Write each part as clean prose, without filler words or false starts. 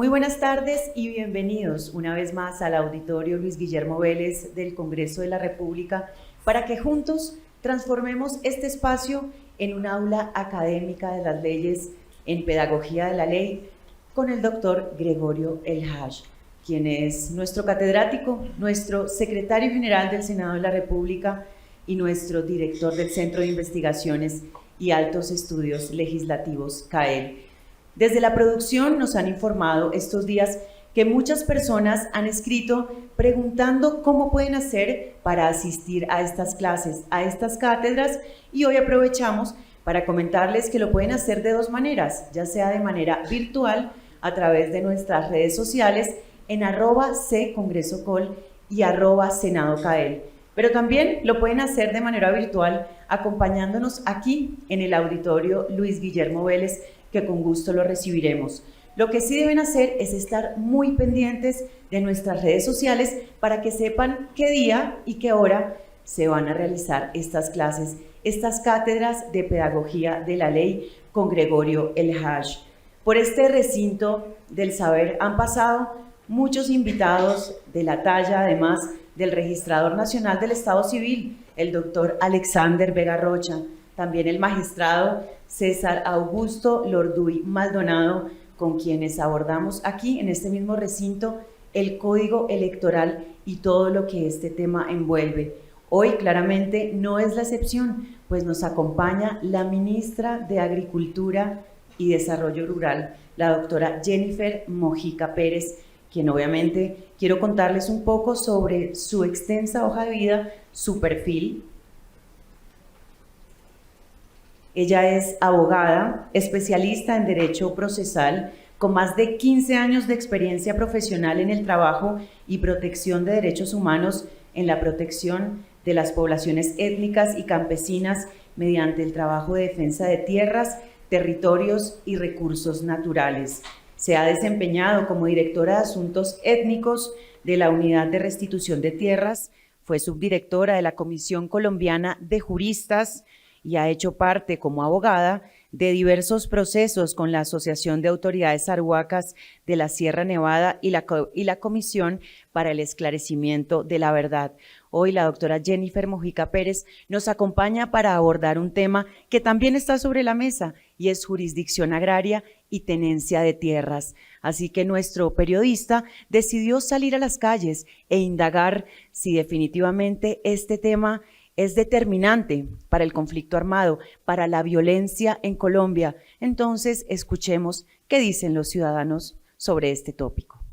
Muy buenas tardes y bienvenidos una vez más al Auditorio Luis Guillermo Vélez del Congreso de la República para que juntos transformemos este espacio en un aula académica de las leyes en pedagogía de la ley con el doctor Gregorio El Haj, quien es nuestro catedrático, nuestro secretario general del Senado de la República y nuestro director del Centro de Investigaciones y Altos Estudios Legislativos, CAEL. Desde la producción nos han informado estos días que muchas personas han escrito preguntando cómo pueden hacer para asistir a estas clases, a estas cátedras, y hoy aprovechamos para comentarles que lo pueden hacer de dos maneras, ya sea de manera virtual a través de nuestras redes sociales en @ccongresocol y @senadocael, pero también lo pueden hacer de manera virtual acompañándonos aquí en el Auditorio Luis Guillermo Vélez, que con gusto lo recibiremos. Lo que sí deben hacer es estar muy pendientes de nuestras redes sociales para que sepan qué día y qué hora se van a realizar estas clases, estas cátedras de pedagogía de la ley con Gregorio El Haj. Por este recinto del saber han pasado muchos invitados de la talla, además del Registrador Nacional del Estado Civil, el doctor Alexander Vega Rocha, también el magistrado César Augusto Lorduy Maldonado, con quienes abordamos aquí en este mismo recinto el Código Electoral y todo lo que este tema envuelve. Hoy claramente no es la excepción, pues nos acompaña la ministra de Agricultura y Desarrollo Rural, la doctora Jennifer Mojica Pérez, quien obviamente quiero contarles un poco sobre su extensa hoja de vida, su perfil. Ella es abogada, especialista en Derecho Procesal, con más de 15 años de experiencia profesional en el trabajo y protección de derechos humanos en la protección de las poblaciones étnicas y campesinas mediante el trabajo de defensa de tierras, territorios y recursos naturales. Se ha desempeñado como directora de Asuntos Étnicos de la Unidad de Restitución de Tierras, fue subdirectora de la Comisión Colombiana de Juristas y ha hecho parte como abogada de diversos procesos con la Asociación de Autoridades Arhuacas de la Sierra Nevada y la Comisión para el Esclarecimiento de la Verdad. Hoy la doctora Jennifer Mojica Pérez nos acompaña para abordar un tema que también está sobre la mesa y es jurisdicción agraria y tenencia de tierras. Así que nuestro periodista decidió salir a las calles e indagar si definitivamente este tema es determinante para el conflicto armado, para la violencia en Colombia. Entonces, escuchemos qué dicen los ciudadanos sobre este tópico.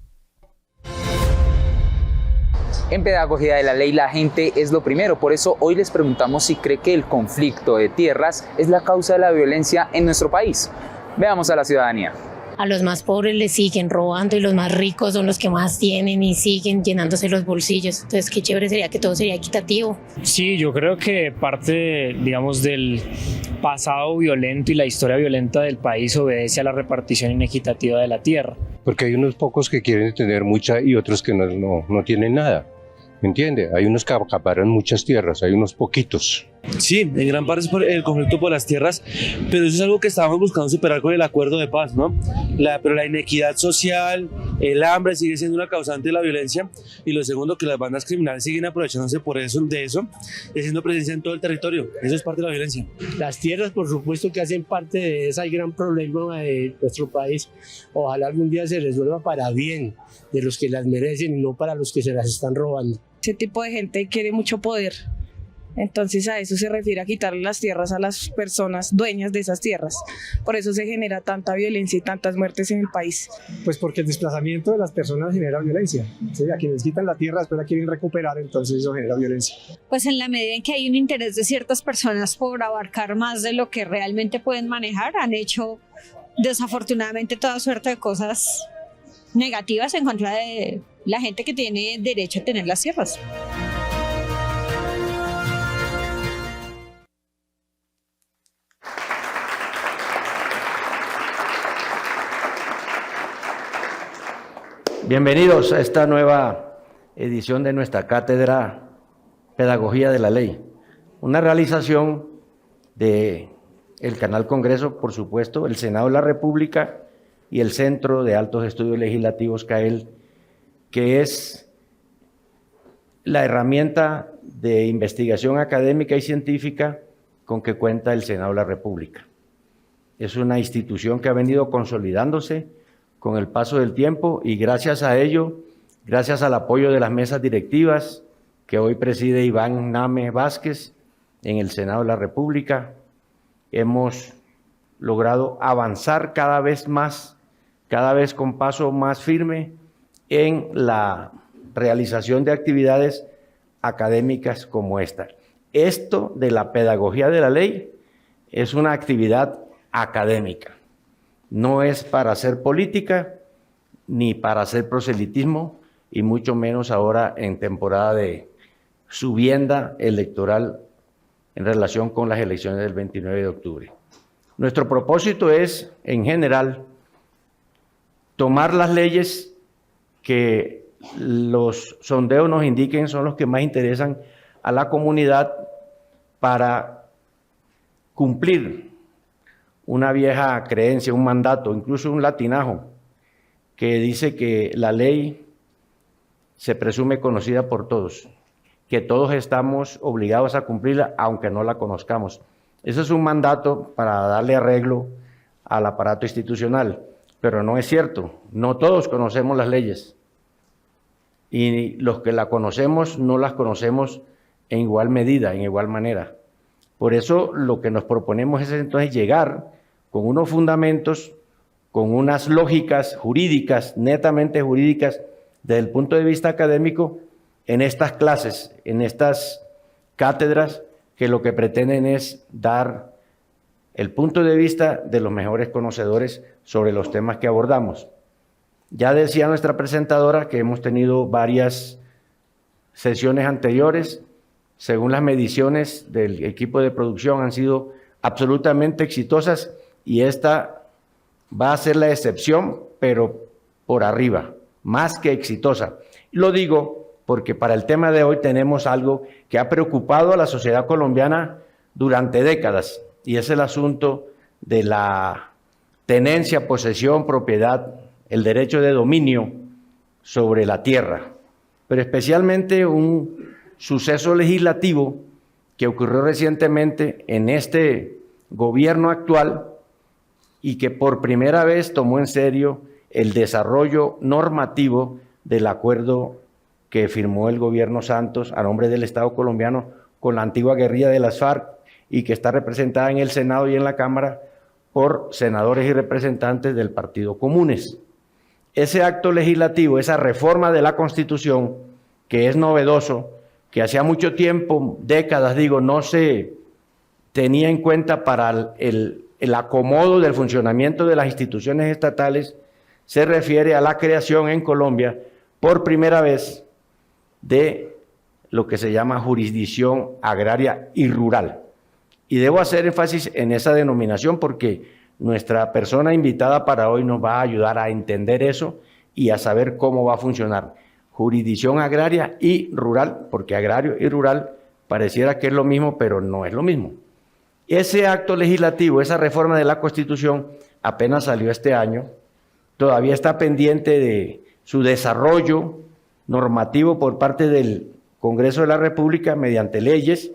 En pedagogía de la ley la gente es lo primero, por eso hoy les preguntamos si cree que el conflicto de tierras es la causa de la violencia en nuestro país. Veamos a la ciudadanía. A los más pobres les siguen robando y los más ricos son los que más tienen y siguen llenándose los bolsillos. Entonces, qué chévere sería que todo sería equitativo. Sí, yo creo que parte, digamos, del pasado violento y la historia violenta del país obedece a la repartición inequitativa de la tierra. Porque hay unos pocos que quieren tener mucha y otros que no tienen nada. ¿Me entiende? Hay unos que acaparan muchas tierras, hay unos poquitos. Sí, en gran parte es por el conflicto por las tierras, pero eso es algo que estábamos buscando superar con el acuerdo de paz, ¿no? Pero la inequidad social, el hambre sigue siendo una causante de la violencia, y lo segundo, que las bandas criminales siguen aprovechándose de eso, y haciendo presencia en todo el territorio. Eso es parte de la violencia. Las tierras, por supuesto, que hacen parte de ese gran problema de nuestro país. Ojalá algún día se resuelva para bien de los que las merecen y no para los que se las están robando. Ese tipo de gente quiere mucho poder. Entonces a eso se refiere, a quitarle las tierras a las personas dueñas de esas tierras. Por eso se genera tanta violencia y tantas muertes en el país. Pues porque el desplazamiento de las personas genera violencia. ¿Sí? A quienes quitan la tierra después la quieren recuperar, entonces eso genera violencia. Pues en la medida en que hay un interés de ciertas personas por abarcar más de lo que realmente pueden manejar, han hecho desafortunadamente toda suerte de cosas negativas en contra de la gente que tiene derecho a tener las tierras. Bienvenidos a esta nueva edición de nuestra cátedra Pedagogía de la Ley, una realización del Canal Congreso, por supuesto, el Senado de la República, y el Centro de Altos Estudios Legislativos, CAEL, que es la herramienta de investigación académica y científica con que cuenta el Senado de la República. Es una institución que ha venido consolidándose con el paso del tiempo y gracias a ello, gracias al apoyo de las mesas directivas que hoy preside Iván Name Vázquez en el Senado de la República, hemos logrado avanzar cada vez más, cada vez con paso más firme en la realización de actividades académicas como esta. Esto de la pedagogía de la ley es una actividad académica, no es para hacer política ni para hacer proselitismo y mucho menos ahora en temporada de subienda electoral en relación con las elecciones del 29 de octubre. Nuestro propósito es, en general, tomar las leyes que los sondeos nos indiquen son los que más interesan a la comunidad para cumplir una vieja creencia, un mandato, incluso un latinajo, que dice que la ley se presume conocida por todos, que todos estamos obligados a cumplirla aunque no la conozcamos. Ese es un mandato para darle arreglo al aparato institucional, pero no es cierto, no todos conocemos las leyes y los que la conocemos no las conocemos en igual medida, en igual manera. Por eso lo que nos proponemos es entonces llegar con unos fundamentos, con unas lógicas jurídicas, netamente jurídicas, desde el punto de vista académico, en estas clases, en estas cátedras, que lo que pretenden es dar el punto de vista de los mejores conocedores sobre los temas que abordamos. Ya decía nuestra presentadora que hemos tenido varias sesiones anteriores. Según las mediciones del equipo de producción, han sido absolutamente exitosas y esta va a ser la excepción, pero por arriba, más que exitosa. Lo digo porque para el tema de hoy tenemos algo que ha preocupado a la sociedad colombiana durante décadas y es el asunto de la tenencia, posesión, propiedad, el derecho de dominio sobre la tierra, pero especialmente un suceso legislativo que ocurrió recientemente en este gobierno actual y que por primera vez tomó en serio el desarrollo normativo del acuerdo que firmó el gobierno Santos a nombre del Estado colombiano con la antigua guerrilla de las FARC y que está representada en el Senado y en la Cámara por senadores y representantes del Partido Comunes. Ese acto legislativo, esa reforma de la Constitución, que es novedoso, que hacía mucho tiempo, décadas digo, no se tenía en cuenta para el acomodo del funcionamiento de las instituciones estatales, se refiere a la creación en Colombia por primera vez de lo que se llama jurisdicción agraria y rural. Y debo hacer énfasis en esa denominación porque nuestra persona invitada para hoy nos va a ayudar a entender eso y a saber cómo va a funcionar. Jurisdicción agraria y rural, porque agrario y rural pareciera que es lo mismo, pero no es lo mismo. Ese acto legislativo, esa reforma de la Constitución, apenas salió este año, todavía está pendiente de su desarrollo normativo por parte del Congreso de la República mediante leyes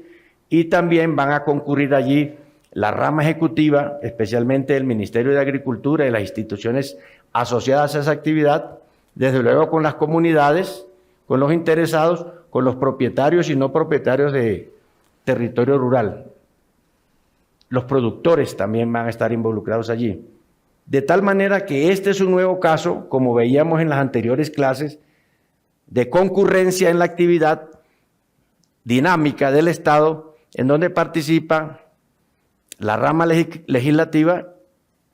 y también van a concurrir allí la rama ejecutiva, especialmente el Ministerio de Agricultura y las instituciones asociadas a esa actividad, desde luego con las comunidades, con los interesados, con los propietarios y no propietarios de territorio rural. Los productores también van a estar involucrados allí. De tal manera que este es un nuevo caso, como veíamos en las anteriores clases, de concurrencia en la actividad dinámica del Estado, en donde participa la rama legislativa,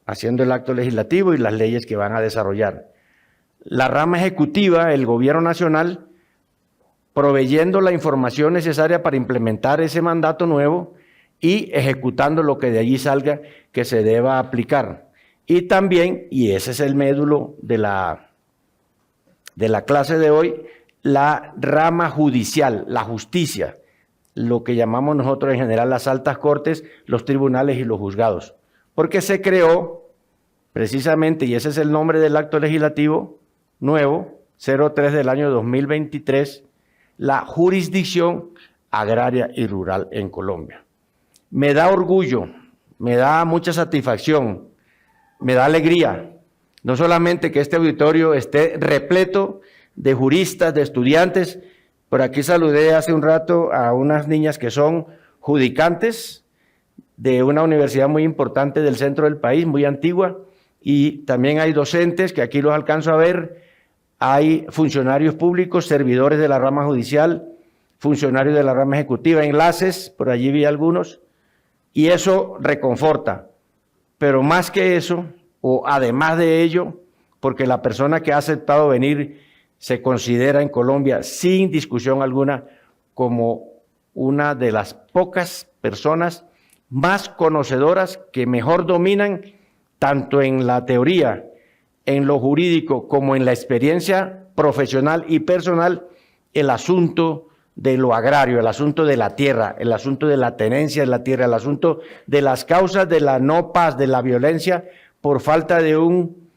haciendo el acto legislativo y las leyes que van a desarrollar. La rama ejecutiva, el gobierno nacional, proveyendo la información necesaria para implementar ese mandato nuevo y ejecutando lo que de allí salga que se deba aplicar. Y también, y ese es el médulo de la clase de hoy, la rama judicial, la justicia, lo que llamamos nosotros en general las altas cortes, los tribunales y los juzgados. Porque se creó precisamente, y ese es el nombre del acto legislativo nuevo, 03 del año 2023, la jurisdicción agraria y rural en Colombia. Me da orgullo, me da mucha satisfacción, me da alegría, no solamente que este auditorio esté repleto de juristas, de estudiantes. Por aquí saludé hace un rato a unas niñas que son judicantes de una universidad muy importante del centro del país, muy antigua, y también hay docentes, que aquí los alcanzo a ver, hay funcionarios públicos, servidores de la rama judicial, funcionarios de la rama ejecutiva, enlaces, por allí vi algunos, y eso reconforta. Pero más que eso, o además de ello, porque la persona que ha aceptado venir se considera en Colombia, sin discusión alguna, como una de las pocas personas más conocedoras que mejor dominan, tanto en la teoría, en lo jurídico, como en la experiencia profesional y personal, el asunto de lo agrario, el asunto de la tierra, el asunto de la tenencia de la tierra, el asunto de las causas de la no paz, de la violencia, por falta de un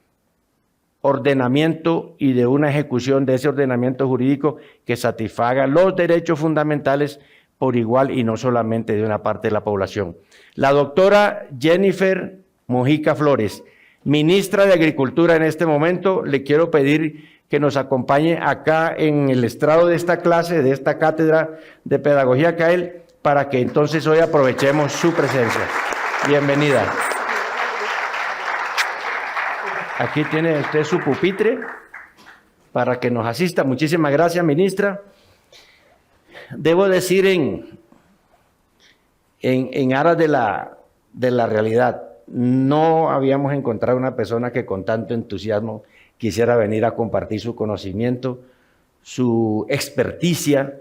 ordenamiento y de una ejecución de ese ordenamiento jurídico que satisfaga los derechos fundamentales por igual y no solamente de una parte de la población. La doctora Jennifer Mojica Flores, ministra de Agricultura en este momento, le quiero pedir que nos acompañe acá en el estrado de esta clase, de esta cátedra de Pedagogía CAEL, para que entonces hoy aprovechemos su presencia. Bienvenida. Aquí tiene usted su pupitre para que nos asista. Muchísimas gracias, ministra. Debo decir en aras de la realidad, no habíamos encontrado una persona que con tanto entusiasmo quisiera venir a compartir su conocimiento, su experticia,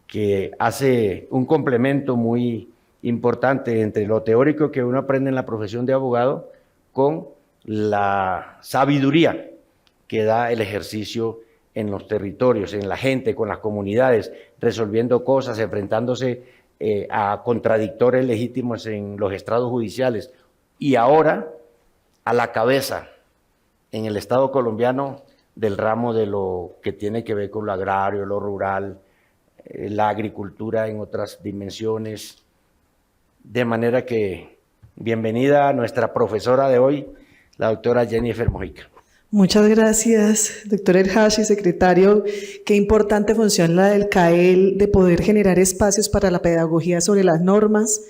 que hace un complemento muy importante entre lo teórico que uno aprende en la profesión de abogado con la sabiduría que da el ejercicio en los territorios, en la gente, con las comunidades, resolviendo cosas, enfrentándose a contradictores legítimos en los estrados judiciales y ahora a la cabeza en el Estado colombiano del ramo de lo que tiene que ver con lo agrario, lo rural, la agricultura en otras dimensiones. De manera que bienvenida a nuestra profesora de hoy, la doctora Jennifer Mojica. Muchas gracias, doctor El Hashi, secretario. Qué importante función la del CAEL de poder generar espacios para la pedagogía sobre las normas,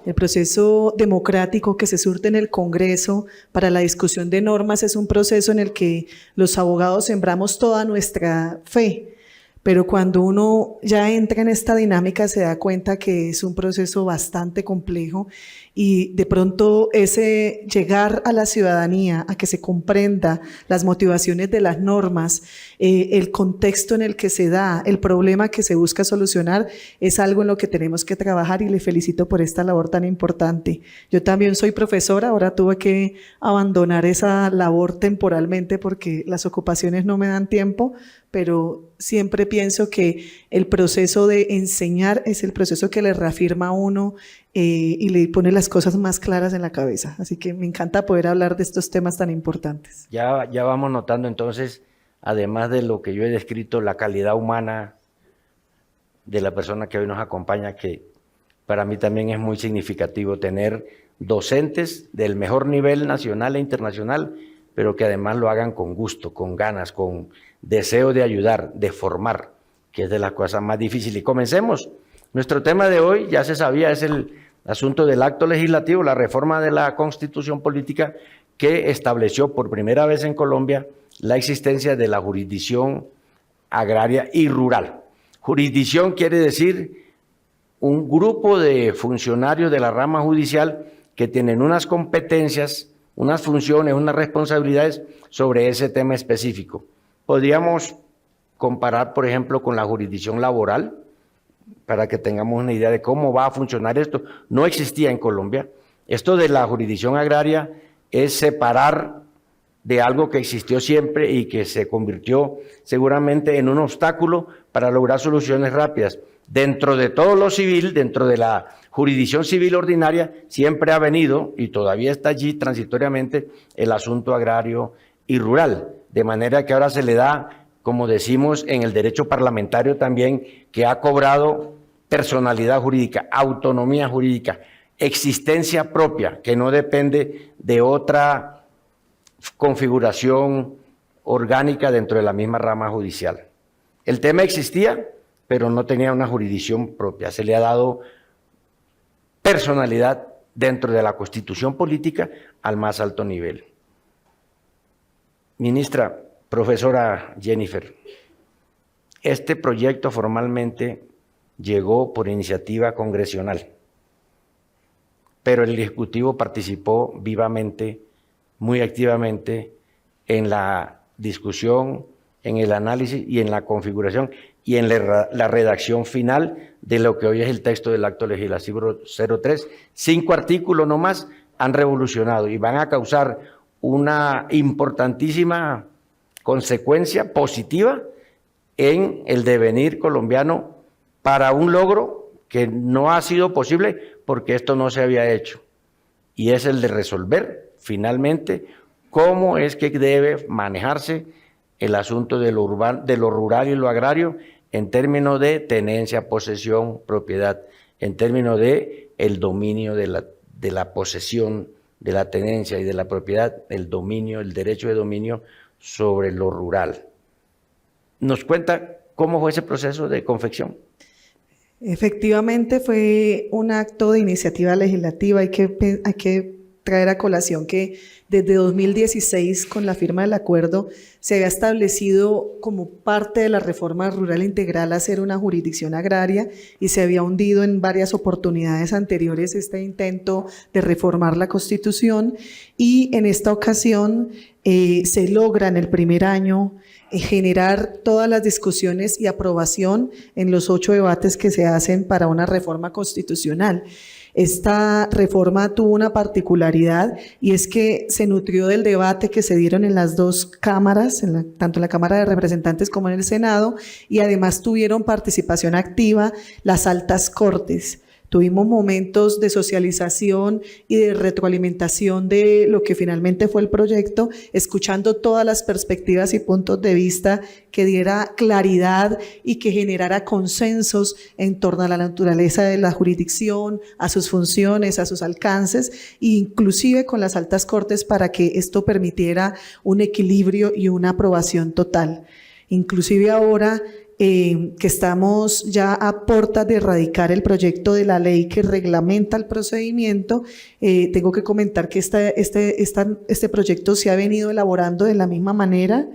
el proceso democrático que se surte en el Congreso para la discusión de normas es un proceso en el que los abogados sembramos toda nuestra fe, pero cuando uno ya entra en esta dinámica se da cuenta que es un proceso bastante complejo y de pronto ese llegar a la ciudadanía, a que se comprenda las motivaciones de las normas, el contexto en el que se da, el problema que se busca solucionar, es algo en lo que tenemos que trabajar y le felicito por esta labor tan importante. Yo también soy profesora, ahora tuve que abandonar esa labor temporalmente porque las ocupaciones no me dan tiempo, pero siempre pienso que el proceso de enseñar es el proceso que le reafirma a uno y le pone las cosas más claras en la cabeza. Así que me encanta poder hablar de estos temas tan importantes. Ya vamos notando entonces, además de lo que yo he descrito, la calidad humana de la persona que hoy nos acompaña, que para mí también es muy significativo tener docentes del mejor nivel nacional e internacional, pero que además lo hagan con gusto, con ganas, con deseo de ayudar, de formar, que es de las cosas más difíciles. Y comencemos. Nuestro tema de hoy, ya se sabía, es el asunto del acto legislativo, la reforma de la Constitución Política que estableció por primera vez en Colombia la existencia de la jurisdicción agraria y rural. Jurisdicción quiere decir un grupo de funcionarios de la rama judicial que tienen unas competencias, unas funciones, unas responsabilidades sobre ese tema específico. Podríamos comparar, por ejemplo, con la jurisdicción laboral, para que tengamos una idea de cómo va a funcionar esto. No existía en Colombia. Esto de la jurisdicción agraria es separar de algo que existió siempre y que se convirtió seguramente en un obstáculo para lograr soluciones rápidas. Dentro de todo lo civil, dentro de la jurisdicción civil ordinaria, siempre ha venido, y todavía está allí transitoriamente, el asunto agrario y rural, de manera que ahora se le da, como decimos en el derecho parlamentario también, que ha cobrado personalidad jurídica, autonomía jurídica, existencia propia, que no depende de otra configuración orgánica dentro de la misma rama judicial. El tema existía, pero no tenía una jurisdicción propia. Se le ha dado personalidad dentro de la Constitución política al más alto nivel. Ministra, profesora Jennifer, este proyecto formalmente llegó por iniciativa congresional, pero el Ejecutivo participó vivamente, muy activamente, en la discusión, en el análisis y en la configuración y en la redacción final de lo que hoy es el texto del acto legislativo 03. 5 artículos nomás han revolucionado y van a causar una importantísima consecuencia positiva en el devenir colombiano para un logro que no ha sido posible porque esto no se había hecho, y es el de resolver finalmente cómo es que debe manejarse el asunto de lo rural y lo agrario en términos de tenencia, posesión, propiedad, en términos de el dominio de la posesión, de la tenencia y de la propiedad, el dominio, el derecho de dominio sobre lo rural. ¿Nos cuenta cómo fue ese proceso de confección? Efectivamente fue un acto de iniciativa legislativa. Hay que traer a colación que desde 2016, con la firma del acuerdo, se había establecido como parte de la reforma rural integral hacer una jurisdicción agraria, y se había hundido en varias oportunidades anteriores este intento de reformar la Constitución, y en esta ocasión se logra en el primer año generar todas las discusiones y aprobación en los 8 debates que se hacen para una reforma constitucional. Esta reforma tuvo una particularidad, y es que se nutrió del debate que se dieron en las dos cámaras, tanto en la Cámara de Representantes como en el Senado, y además tuvieron participación activa las altas cortes. Tuvimos momentos de socialización y de retroalimentación de lo que finalmente fue el proyecto, escuchando todas las perspectivas y puntos de vista que diera claridad y que generara consensos en torno a la naturaleza de la jurisdicción, a sus funciones, a sus alcances, e inclusive con las altas cortes para que esto permitiera un equilibrio y una aprobación total. Inclusive ahora que estamos ya a puertas de erradicar el proyecto de la ley que reglamenta el procedimiento, tengo que comentar que este proyecto se ha venido elaborando de la misma manera,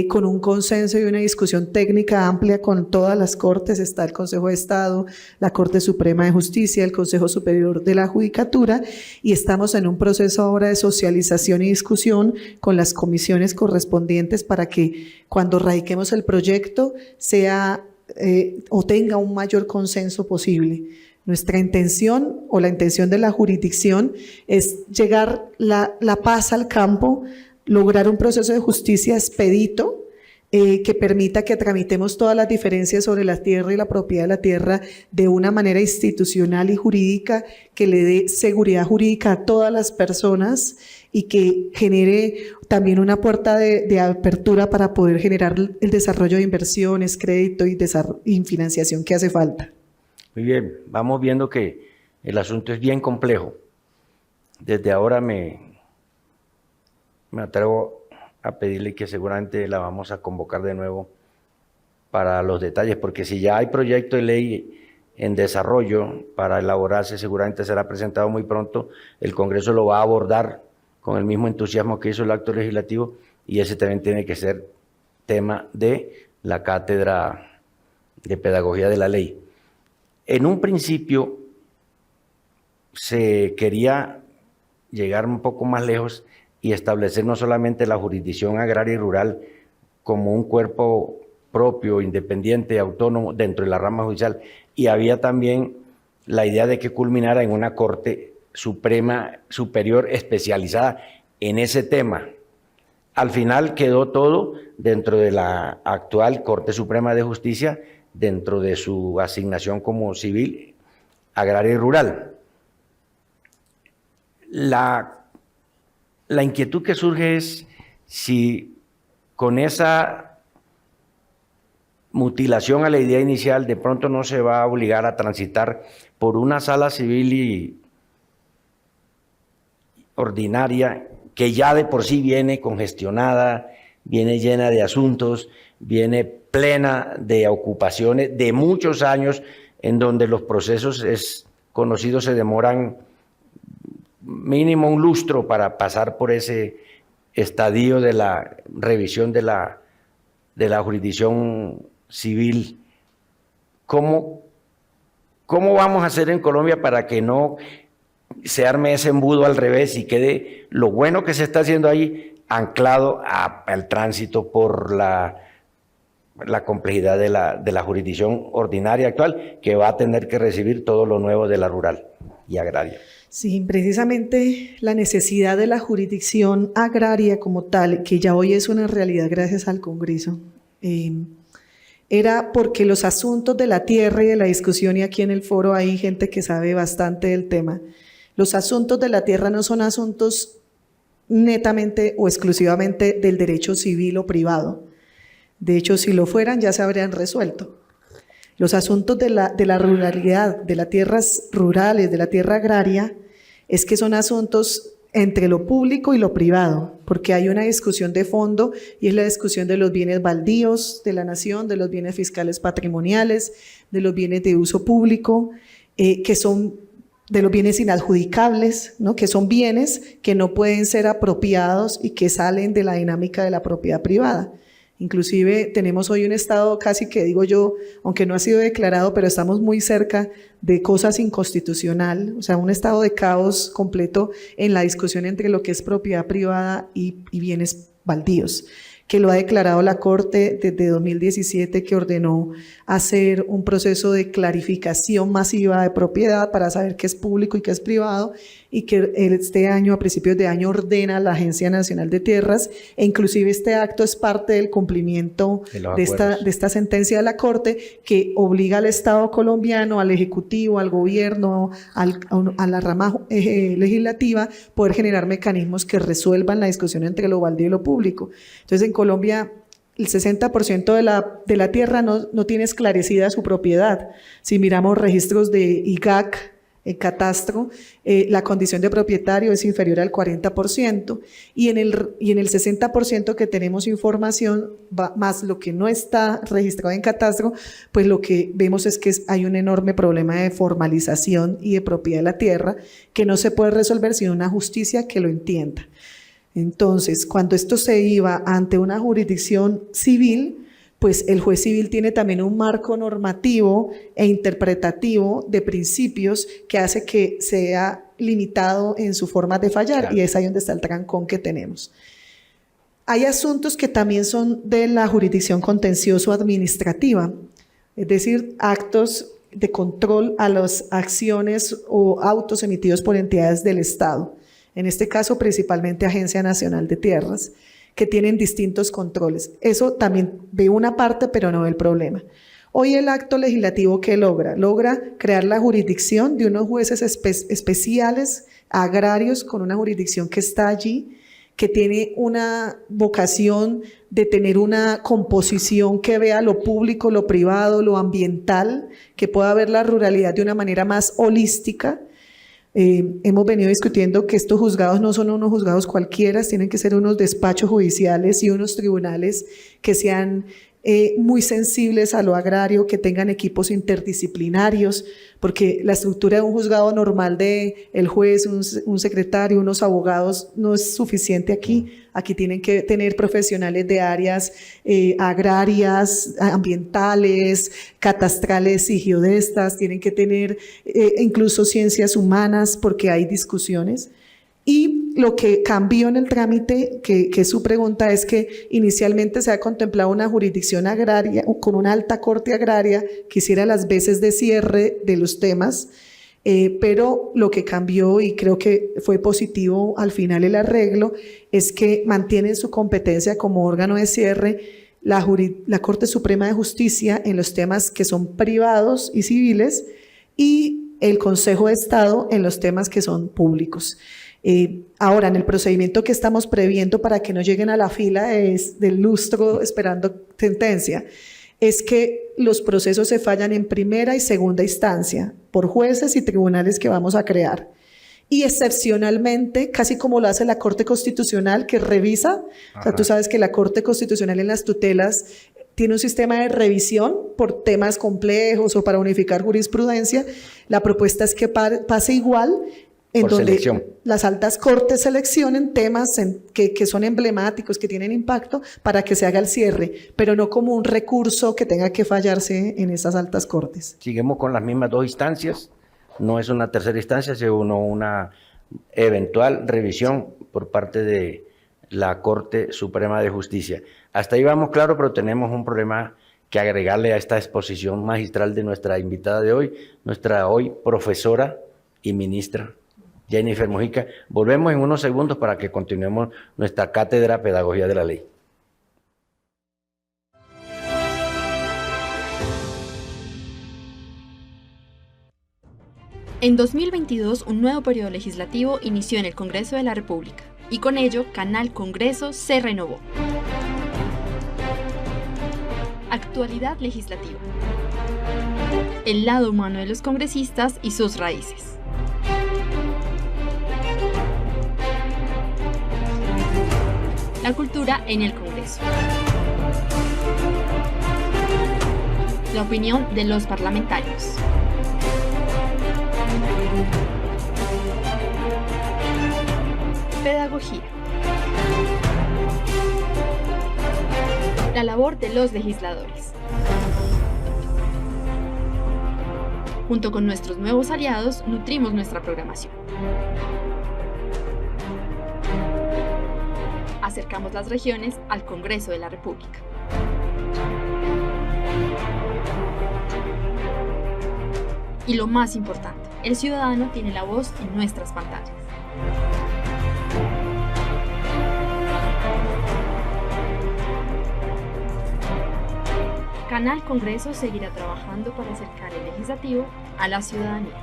con un consenso y una discusión técnica amplia con todas las cortes. Está el Consejo de Estado, la Corte Suprema de Justicia, el Consejo Superior de la Judicatura, y estamos en un proceso ahora de socialización y discusión con las comisiones correspondientes para que cuando radiquemos el proyecto sea o tenga un mayor consenso posible. Nuestra intención, o la intención de la jurisdicción, es llegar la paz al campo, lograr un proceso de justicia expedito que permita que tramitemos todas las diferencias sobre la tierra y la propiedad de la tierra de una manera institucional y jurídica, que le dé seguridad jurídica a todas las personas y que genere también una puerta de apertura para poder generar el desarrollo de inversiones, crédito y financiación que hace falta. Muy bien, vamos viendo que el asunto es bien complejo. Desde ahora me atrevo a pedirle que seguramente la vamos a convocar de nuevo para los detalles, porque si ya hay proyecto de ley en desarrollo para elaborarse, seguramente será presentado muy pronto, el Congreso lo va a abordar con el mismo entusiasmo que hizo el acto legislativo, y ese también tiene que ser tema de la Cátedra de Pedagogía de la Ley. En un principio se quería llegar un poco más lejos y establecer no solamente la jurisdicción agraria y rural como un cuerpo propio, independiente, autónomo dentro de la rama judicial, y había también la idea de que culminara en una Corte Suprema Superior especializada en ese tema. al final quedó todo dentro de la actual Corte Suprema de Justicia, dentro de su asignación como civil, agraria y rural. La inquietud que surge es si con esa mutilación a la idea inicial de pronto no se va a obligar a transitar por una sala civil y ordinaria que ya de por sí viene congestionada, viene llena de asuntos, viene plena de ocupaciones de muchos años, en donde los procesos conocidos se demoran mínimo un lustro para pasar por ese estadio de la revisión de la jurisdicción civil. ¿Cómo vamos a hacer en Colombia para que no se arme ese embudo al revés y quede lo bueno que se está haciendo ahí anclado al tránsito por la complejidad de la jurisdicción ordinaria actual, que va a tener que recibir todo lo nuevo de la rural y agraria? Sí, precisamente la necesidad de la jurisdicción agraria como tal, que ya hoy es una realidad gracias al Congreso, era porque los asuntos de la tierra y de la discusión, y aquí en el foro hay gente que sabe bastante del tema, los asuntos de la tierra no son asuntos netamente o exclusivamente del derecho civil o privado. De hecho, si lo fueran ya se habrían resuelto. Los asuntos de la ruralidad, de las tierras rurales, de la tierra agraria, es que son asuntos entre lo público y lo privado, porque hay una discusión de fondo y es la discusión de los bienes baldíos de la nación, de los bienes fiscales patrimoniales, de los bienes de uso público, que son de los bienes inadjudicables, ¿no? Que son bienes que no pueden ser apropiados y que salen de la dinámica de la propiedad privada. Inclusive tenemos hoy un estado casi que digo yo, aunque no ha sido declarado, pero estamos muy cerca de cosas inconstitucional, o sea, un estado de caos completo en la discusión entre lo que es propiedad privada y bienes baldíos, que lo ha declarado la Corte desde 2017, que ordenó hacer un proceso de clarificación masiva de propiedad para saber qué es público y qué es privado, y que este año, a principios de año, ordena a la Agencia Nacional de Tierras, e inclusive este acto es parte del cumplimiento de esta sentencia de la Corte, que obliga al Estado colombiano, al Ejecutivo, al Gobierno, a la rama legislativa, poder generar mecanismos que resuelvan la discusión entre lo baldío y lo público. Entonces, en Colombia, el 60% de la tierra no tiene esclarecida su propiedad. Si miramos registros de IGAC, el catastro, la condición de propietario es inferior al 40%, y en el 60% que tenemos información, más lo que no está registrado en catastro, pues lo que vemos es que hay un enorme problema de formalización y de propiedad de la tierra que no se puede resolver sin una justicia que lo entienda. Entonces, cuando esto se iba ante una jurisdicción civil, pues el juez civil tiene también un marco normativo e interpretativo de principios que hace que sea limitado en su forma de fallar, claro. Y es ahí donde está el trancón que tenemos. Hay asuntos que también son de la jurisdicción contencioso administrativa, es decir, actos de control a las acciones o autos emitidos por entidades del Estado, en este caso principalmente Agencia Nacional de Tierras, que tienen distintos controles. Eso también ve una parte, pero no ve el problema. Hoy el acto legislativo, ¿qué logra? Logra crear la jurisdicción de unos jueces especiales agrarios con una jurisdicción que está allí, que tiene una vocación de tener una composición que vea lo público, lo privado, lo ambiental, que pueda ver la ruralidad de una manera más holística. Hemos venido discutiendo que estos juzgados no son unos juzgados cualquiera, tienen que ser unos despachos judiciales y unos tribunales que sean muy sensibles a lo agrario, que tengan equipos interdisciplinarios, porque la estructura de un juzgado normal de el juez, un secretario, unos abogados no es suficiente aquí. Aquí tienen que tener profesionales de áreas agrarias, ambientales, catastrales y geodestas, tienen que tener incluso ciencias humanas porque hay discusiones. Y lo que cambió en el trámite, que es su pregunta, es que inicialmente se ha contemplado una jurisdicción agraria con una alta corte agraria que hiciera las veces de cierre de los temas, Pero lo que cambió, y creo que fue positivo al final el arreglo, es que mantienen su competencia como órgano de cierre la Corte Suprema de Justicia en los temas que son privados y civiles, y el Consejo de Estado en los temas que son públicos. Ahora, en el procedimiento que estamos previendo para que no lleguen a la fila del lustro esperando sentencia, es que los procesos se fallan en primera y segunda instancia por jueces y tribunales que vamos a crear. Y excepcionalmente, casi como lo hace la Corte Constitucional, que revisa, o sea, tú sabes que la Corte Constitucional en las tutelas tiene un sistema de revisión por temas complejos o para unificar jurisprudencia. La propuesta es que pase igual, en por donde selección. Las altas cortes seleccionen temas que son emblemáticos, que tienen impacto, para que se haga el cierre, pero no como un recurso que tenga que fallarse en esas altas cortes. Seguimos con las mismas 2 instancias, no es una tercera instancia, sino una eventual revisión por parte de la Corte Suprema de Justicia. Hasta ahí vamos claro, pero tenemos un problema que agregarle a esta exposición magistral de nuestra invitada de hoy, nuestra hoy profesora y ministra, Jennifer Mojica. Volvemos en unos segundos para que continuemos nuestra cátedra Pedagogía de la Ley. En 2022, un nuevo periodo legislativo inició en el Congreso de la República y con ello, Canal Congreso se renovó. Actualidad legislativa. El lado humano de los congresistas y sus raíces. La cultura en el Congreso. La opinión de los parlamentarios. Pedagogía. La labor de los legisladores. Junto con nuestros nuevos aliados, nutrimos nuestra programación. Acercamos las regiones al Congreso de la República. Y lo más importante, el ciudadano tiene la voz en nuestras pantallas. Canal Congreso seguirá trabajando para acercar el legislativo a la ciudadanía.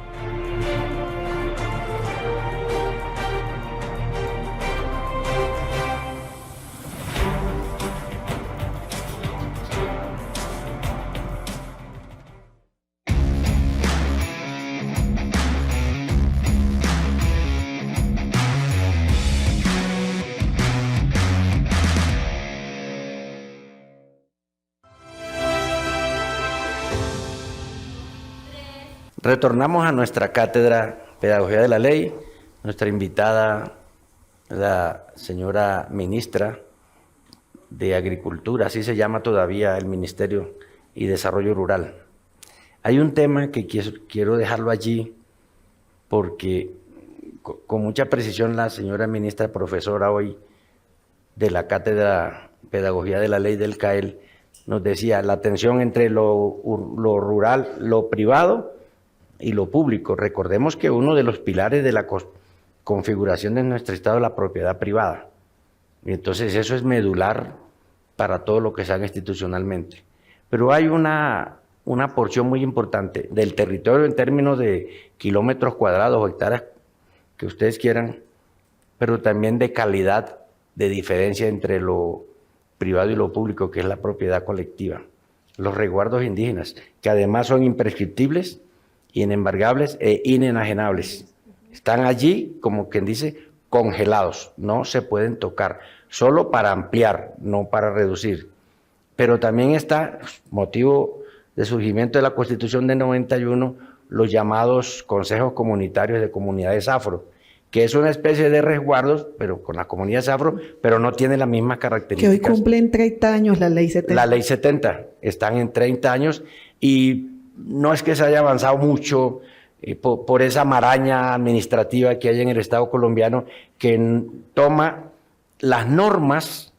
Retornamos a nuestra cátedra Pedagogía de la Ley. Nuestra invitada, la señora ministra de Agricultura, así se llama todavía el Ministerio y Desarrollo Rural. Hay un tema que quiero dejarlo allí porque con mucha precisión la señora ministra, profesora hoy de la cátedra Pedagogía de la Ley del CAEL, nos decía la tensión entre lo rural, lo privado y lo público. Recordemos que uno de los pilares de la configuración de nuestro Estado es la propiedad privada. Y entonces eso es medular para todo lo que se haga institucionalmente. Pero hay una porción muy importante del territorio en términos de kilómetros cuadrados o hectáreas que ustedes quieran, pero también de calidad, de diferencia entre lo privado y lo público, que es la propiedad colectiva. Los resguardos indígenas, que además son imprescriptibles, inembargables e inenajenables. Están allí, como quien dice, congelados, no se pueden tocar, solo para ampliar, no para reducir. Pero también está, motivo de surgimiento de la Constitución de 91, los llamados consejos comunitarios de comunidades afro, que es una especie de resguardos, pero con las comunidades afro, pero no tiene las mismas características. Que hoy cumplen 30 años la Ley 70. La Ley 70, están en 30 años y no es que se haya avanzado mucho por esa maraña administrativa que hay en el Estado colombiano, que toma las normas,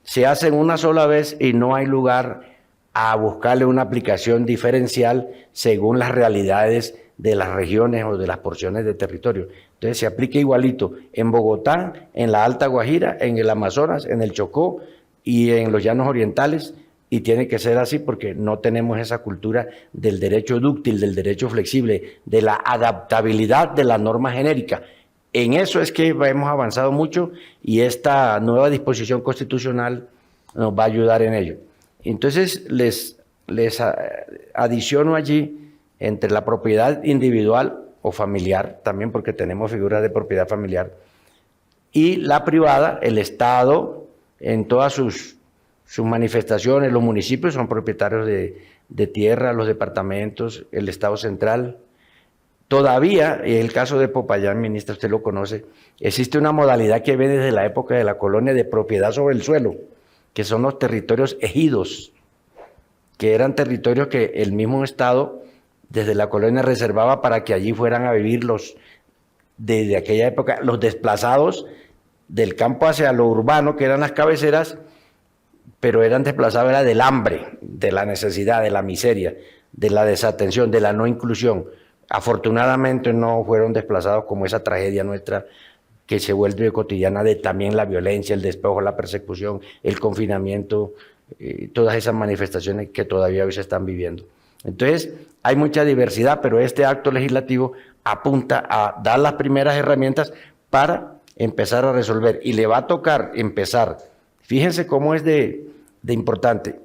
se hacen una sola vez y no hay lugar a buscarle una aplicación diferencial según las realidades de las regiones o de las porciones de territorio. Entonces se aplica igualito en Bogotá, en la Alta Guajira, en el Amazonas, en el Chocó y en los llanos orientales, y tiene que ser así porque no tenemos esa cultura del derecho dúctil, del derecho flexible, de la adaptabilidad de la norma genérica. En eso es que hemos avanzado mucho y esta nueva disposición constitucional nos va a ayudar en ello. Entonces les adiciono allí entre la propiedad individual o familiar, también porque tenemos figuras de propiedad familiar, y la privada, el Estado en todas sus manifestaciones, los municipios son propietarios de tierra, los departamentos, el Estado central. Todavía, en el caso de Popayán, ministra, usted lo conoce, existe una modalidad que viene desde la época de la colonia de propiedad sobre el suelo, que son los territorios ejidos, que eran territorios que el mismo Estado desde la colonia reservaba para que allí fueran a vivir desde aquella época, los desplazados del campo hacia lo urbano, que eran las cabeceras, pero eran desplazados era del hambre, de la necesidad, de la miseria, de la desatención, de la no inclusión. Afortunadamente no fueron desplazados como esa tragedia nuestra que se vuelve cotidiana de también la violencia, el despojo, la persecución, el confinamiento, todas esas manifestaciones que todavía hoy se están viviendo. Entonces, hay mucha diversidad, pero este acto legislativo apunta a dar las primeras herramientas para empezar a resolver. Y le va a tocar empezar, fíjense cómo es de importante,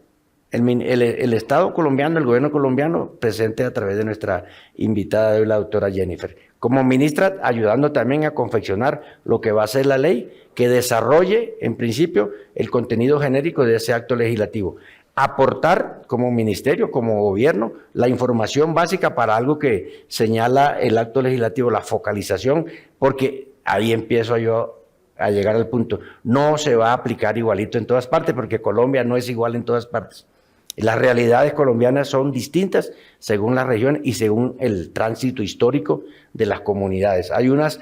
el Estado colombiano, el gobierno colombiano, presente a través de nuestra invitada de hoy, la doctora Jennifer, como ministra, ayudando también a confeccionar lo que va a ser la ley, que desarrolle, en principio, el contenido genérico de ese acto legislativo. Aportar como ministerio, como gobierno, la información básica para algo que señala el acto legislativo, la focalización, porque ahí empiezo yo a llegar al punto. No se va a aplicar igualito en todas partes, porque Colombia no es igual en todas partes. Las realidades colombianas son distintas según la región y según el tránsito histórico de las comunidades. Hay unas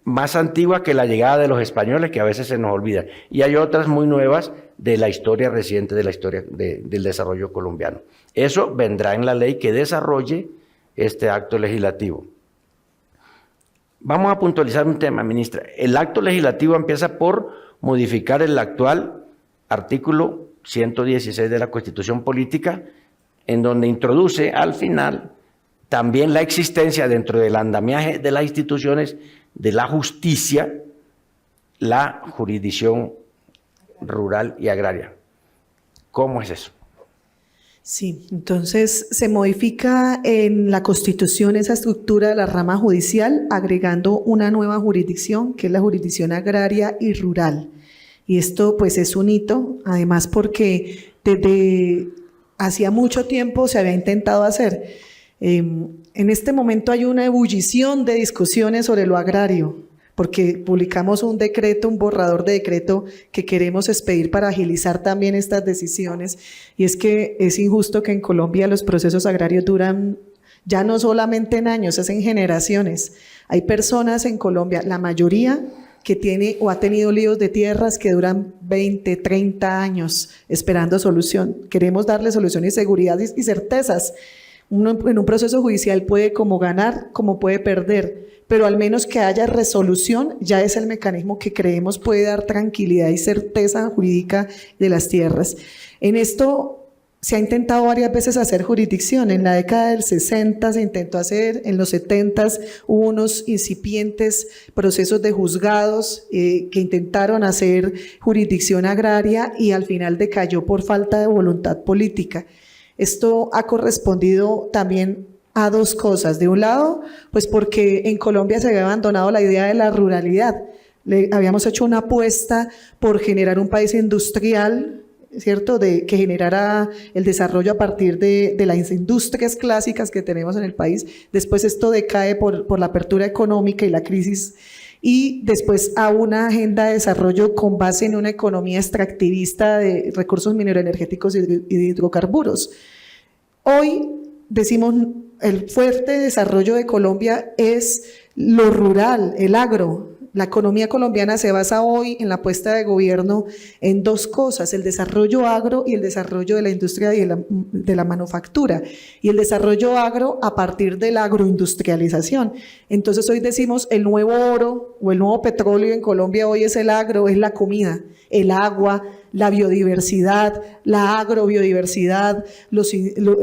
más antiguas que la llegada de los españoles, que a veces se nos olvida, y hay otras muy nuevas de la historia reciente, de la historia del desarrollo colombiano. Eso vendrá en la ley que desarrolle este acto legislativo. Vamos a puntualizar un tema, ministra. El acto legislativo empieza por modificar el actual artículo 116 de la Constitución Política, en donde introduce al final también la existencia dentro del andamiaje de las instituciones de la justicia, la jurisdicción rural y agraria. ¿Cómo es eso? Sí, entonces se modifica en la Constitución esa estructura de la rama judicial, agregando una nueva jurisdicción, que es la jurisdicción agraria y rural. Y esto pues es un hito, además porque desde hacía mucho tiempo se había intentado hacer. En este momento hay una ebullición de discusiones sobre lo agrario, porque publicamos un decreto, un borrador de decreto que queremos expedir para agilizar también estas decisiones, y es que es injusto que en Colombia los procesos agrarios duran ya no solamente en años, es en generaciones. Hay personas en Colombia, la mayoría, que tiene o ha tenido líos de tierras que duran 20, 30 años esperando solución. Queremos darle solución y seguridad y certezas. Uno en un proceso judicial puede como ganar, como puede perder, pero al menos que haya resolución ya es el mecanismo que creemos puede dar tranquilidad y certeza jurídica de las tierras. En esto se ha intentado varias veces hacer jurisdicción. En la década del 60 se intentó hacer, en los 70 hubo unos incipientes procesos de juzgados que intentaron hacer jurisdicción agraria y al final decayó por falta de voluntad política. Esto ha correspondido también a dos cosas. De un lado, pues porque en Colombia se había abandonado la idea de la ruralidad. Habíamos hecho una apuesta por generar un país industrial, ¿cierto?, que generara el desarrollo a partir de las industrias clásicas que tenemos en el país. Después esto decae por la apertura económica y la crisis, y después a una agenda de desarrollo con base en una economía extractivista de recursos mineroenergéticos y de hidrocarburos. Hoy decimos el fuerte desarrollo de Colombia es lo rural, el agro. La economía colombiana se basa hoy en la apuesta de gobierno en dos cosas: el desarrollo agro y el desarrollo de la industria y de la manufactura. Y el desarrollo agro a partir de la agroindustrialización. Entonces hoy decimos el nuevo oro o el nuevo petróleo en Colombia hoy es el agro, es la comida, el agua, la biodiversidad, la agrobiodiversidad,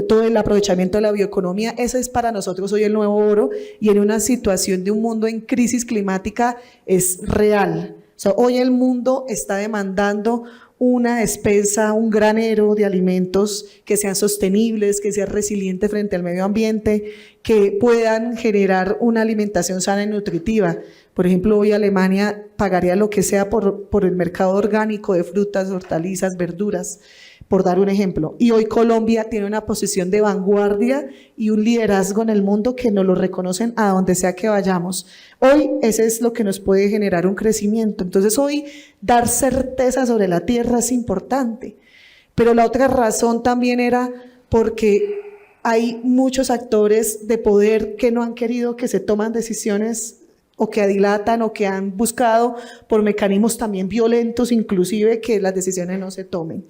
todo el aprovechamiento de la bioeconomía. Ese es para nosotros hoy el nuevo oro, y en una situación de un mundo en crisis climática es real. O sea, hoy el mundo está demandando una despensa, un granero de alimentos que sean sostenibles, que sean resilientes frente al medio ambiente, que puedan generar una alimentación sana y nutritiva. Por ejemplo, hoy Alemania pagaría lo que sea por el mercado orgánico de frutas, hortalizas, verduras, por dar un ejemplo. Y hoy Colombia tiene una posición de vanguardia y un liderazgo en el mundo que nos lo reconocen a donde sea que vayamos. Hoy ese es lo que nos puede generar un crecimiento. Entonces hoy dar certeza sobre la tierra es importante. Pero la otra razón también era porque hay muchos actores de poder que no han querido que se toman decisiones, o que dilatan, o que han buscado por mecanismos también violentos, inclusive, que las decisiones no se tomen.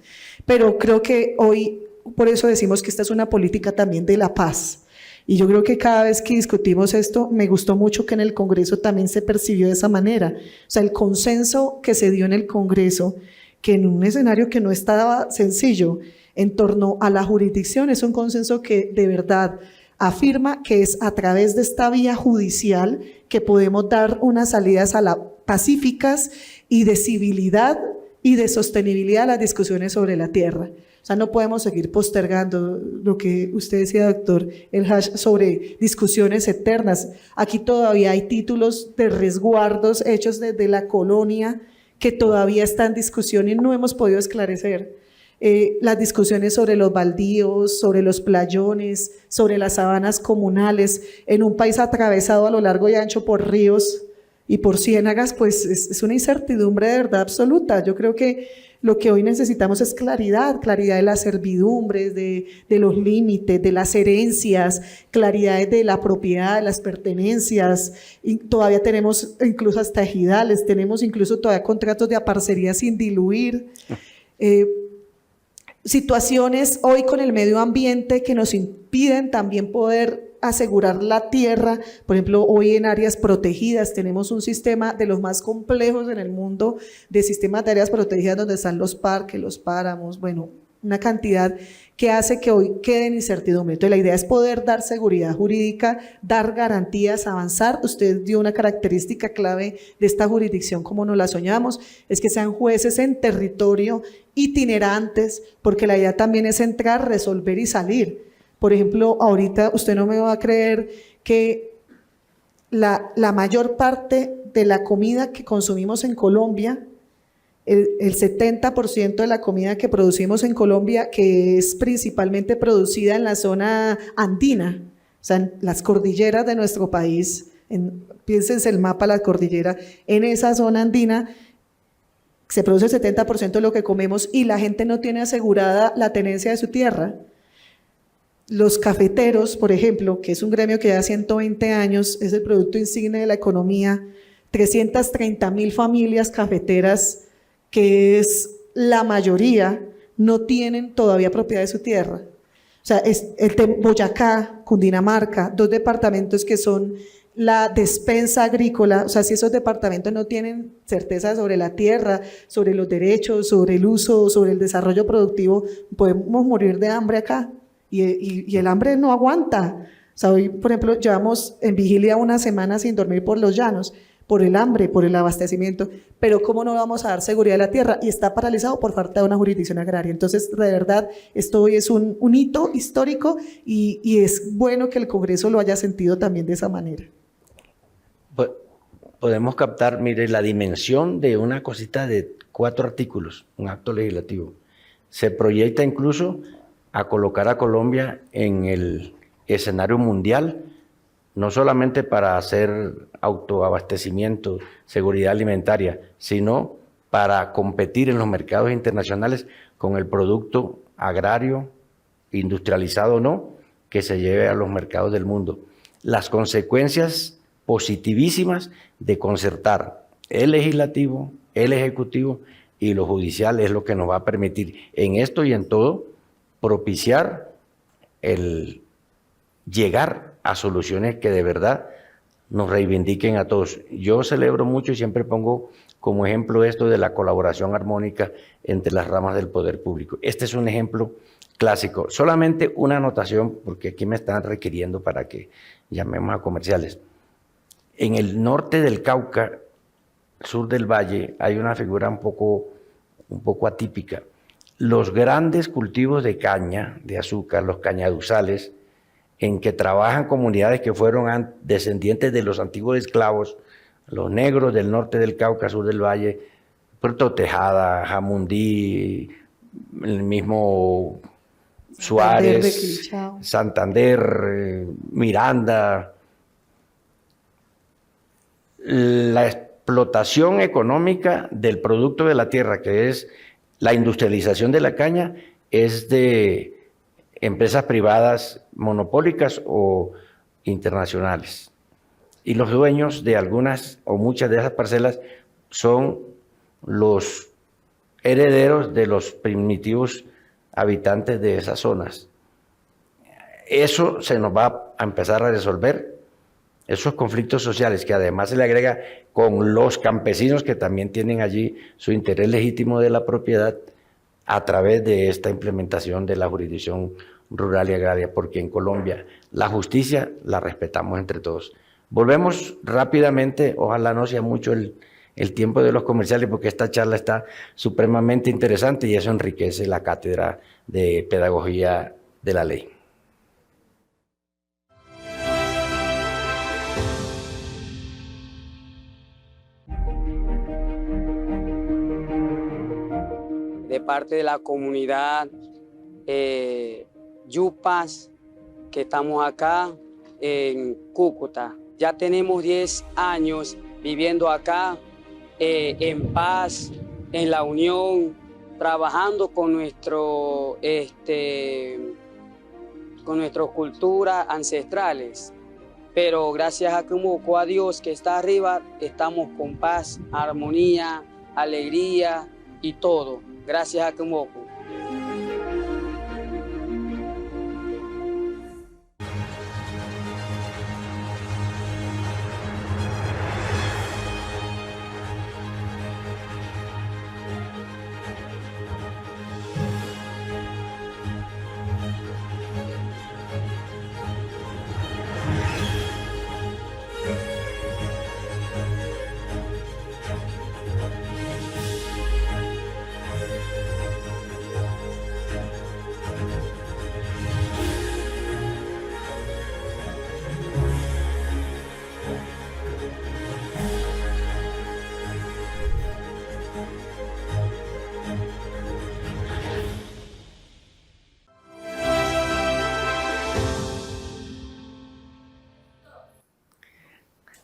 Pero creo que hoy, por eso decimos que esta es una política también de la paz. Y yo creo que cada vez que discutimos esto, me gustó mucho que en el Congreso también se percibió de esa manera. O sea, el consenso que se dio en el Congreso, que en un escenario que no estaba sencillo, en torno a la jurisdicción, es un consenso que de verdad afirma que es a través de esta vía judicial que podemos dar unas salidas pacíficas y de civilidad y de sostenibilidad a las discusiones sobre la tierra. O sea, no podemos seguir postergando lo que usted decía, doctor El Hash, sobre discusiones eternas. Aquí todavía hay títulos de resguardos hechos desde la colonia que todavía están en discusión y no hemos podido esclarecer. Las discusiones sobre los baldíos, sobre los playones, sobre las sabanas comunales, en un país atravesado a lo largo y ancho por ríos y por ciénagas, pues es una incertidumbre de verdad absoluta. Yo creo que lo que hoy necesitamos es claridad de las servidumbres, de los límites, de las herencias, claridad de la propiedad, de las pertenencias. Y todavía tenemos incluso hasta ejidales, tenemos incluso todavía contratos de aparcería sin diluir. Situaciones hoy con el medio ambiente que nos impiden también poder asegurar la tierra. Por ejemplo, hoy en áreas protegidas tenemos un sistema de los más complejos en el mundo de sistemas de áreas protegidas, donde están los parques, los páramos, bueno, una cantidad que hace que hoy quede en incertidumbre. Entonces la idea es poder dar seguridad jurídica, dar garantías, avanzar. Usted dio una característica clave de esta jurisdicción como nos la soñamos, es que sean jueces en territorio itinerantes, porque la idea también es entrar, resolver y salir. Por ejemplo, ahorita usted no me va a creer que la mayor parte de la comida que consumimos en Colombia, el 70% de la comida que producimos en Colombia, que es principalmente producida en la zona andina, o sea, en las cordilleras de nuestro país, piénsense el mapa, la cordillera, en esa zona andina se produce el 70% de lo que comemos y la gente no tiene asegurada la tenencia de su tierra. Los cafeteros, por ejemplo, que es un gremio que lleva 120 años, es el producto insignia de la economía, 330.000 familias cafeteras, que es la mayoría, no tienen todavía propiedad de su tierra. O sea, es el de Boyacá, Cundinamarca, 2 departamentos que son la despensa agrícola. O sea, si esos departamentos no tienen certeza sobre la tierra, sobre los derechos, sobre el uso, sobre el desarrollo productivo, podemos morir de hambre acá. Y el hambre no aguanta. O sea, hoy, por ejemplo, llevamos en vigilia una semana sin dormir por los llanos, por el hambre, por el abastecimiento, pero ¿cómo no vamos a dar seguridad a la tierra? Y está paralizado por falta de una jurisdicción agraria. Entonces, de verdad, esto hoy es un hito histórico y es bueno que el Congreso lo haya sentido también de esa manera. Podemos captar, mire, la dimensión de una cosita de 4 artículos, un acto legislativo. Se proyecta incluso a colocar a Colombia en el escenario mundial, no solamente para hacer autoabastecimiento, seguridad alimentaria, sino para competir en los mercados internacionales con el producto agrario, industrializado o no, que se lleve a los mercados del mundo. Las consecuencias positivísimas de concertar el legislativo, el ejecutivo y lo judicial es lo que nos va a permitir en esto y en todo propiciar el llegar a soluciones que de verdad nos reivindiquen a todos. Yo celebro mucho y siempre pongo como ejemplo esto de la colaboración armónica entre las ramas del poder público. Este es un ejemplo clásico. Solamente una anotación, porque aquí me están requiriendo para que llamemos a comerciales. En el norte del Cauca, sur del valle, hay una figura un poco atípica. Los grandes cultivos de caña, de azúcar, los cañaduzales, en que trabajan comunidades que fueron descendientes de los antiguos esclavos, los negros del norte del Cauca, sur del valle, Puerto Tejada, Jamundí, el mismo Suárez, Santander, Miranda. La explotación económica del producto de la tierra, que es la industrialización de la caña, es de empresas privadas monopólicas o internacionales. Y los dueños de algunas o muchas de esas parcelas son los herederos de los primitivos habitantes de esas zonas. Eso se nos va a empezar a resolver, esos conflictos sociales, que además se le agrega con los campesinos que también tienen allí su interés legítimo de la propiedad a través de esta implementación de la jurisdicción rural y agraria, porque en Colombia la justicia la respetamos entre todos. Volvemos rápidamente, ojalá no sea mucho el tiempo de los comerciales, porque esta charla está supremamente interesante y eso enriquece la cátedra de Pedagogía de la Ley. De parte de la comunidad Yupas, que estamos acá en Cúcuta. Ya tenemos 10 años viviendo acá en paz, en la unión, trabajando con nuestras culturas ancestrales. Pero gracias a Cumuco, a Dios que está arriba, estamos con paz, armonía, alegría y todo. Gracias a Cumuco.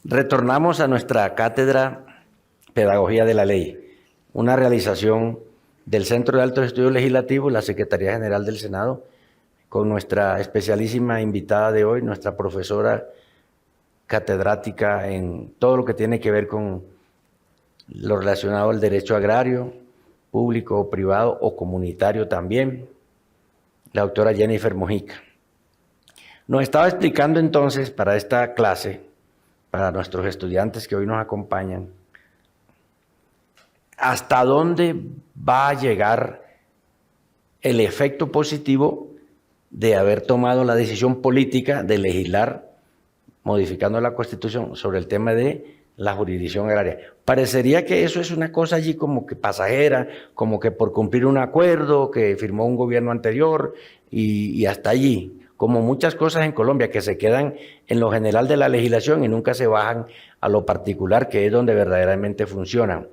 Retornamos a nuestra cátedra Pedagogía de la Ley, una realización del Centro de Altos Estudios Legislativos, la Secretaría General del Senado, con nuestra especialísima invitada de hoy, nuestra profesora catedrática en todo lo que tiene que ver con lo relacionado al derecho agrario, público o privado o comunitario también, la doctora Jennifer Mojica. Nos estaba explicando entonces para esta clase, para nuestros estudiantes que hoy nos acompañan, hasta dónde va a llegar el efecto positivo de haber tomado la decisión política de legislar, modificando la Constitución, sobre el tema de la jurisdicción agraria. Parecería que eso es una cosa allí como que pasajera, como que por cumplir un acuerdo que firmó un gobierno anterior y hasta allí. Como muchas cosas en Colombia que se quedan en lo general de la legislación y nunca se bajan a lo particular, que es donde verdaderamente funcionan.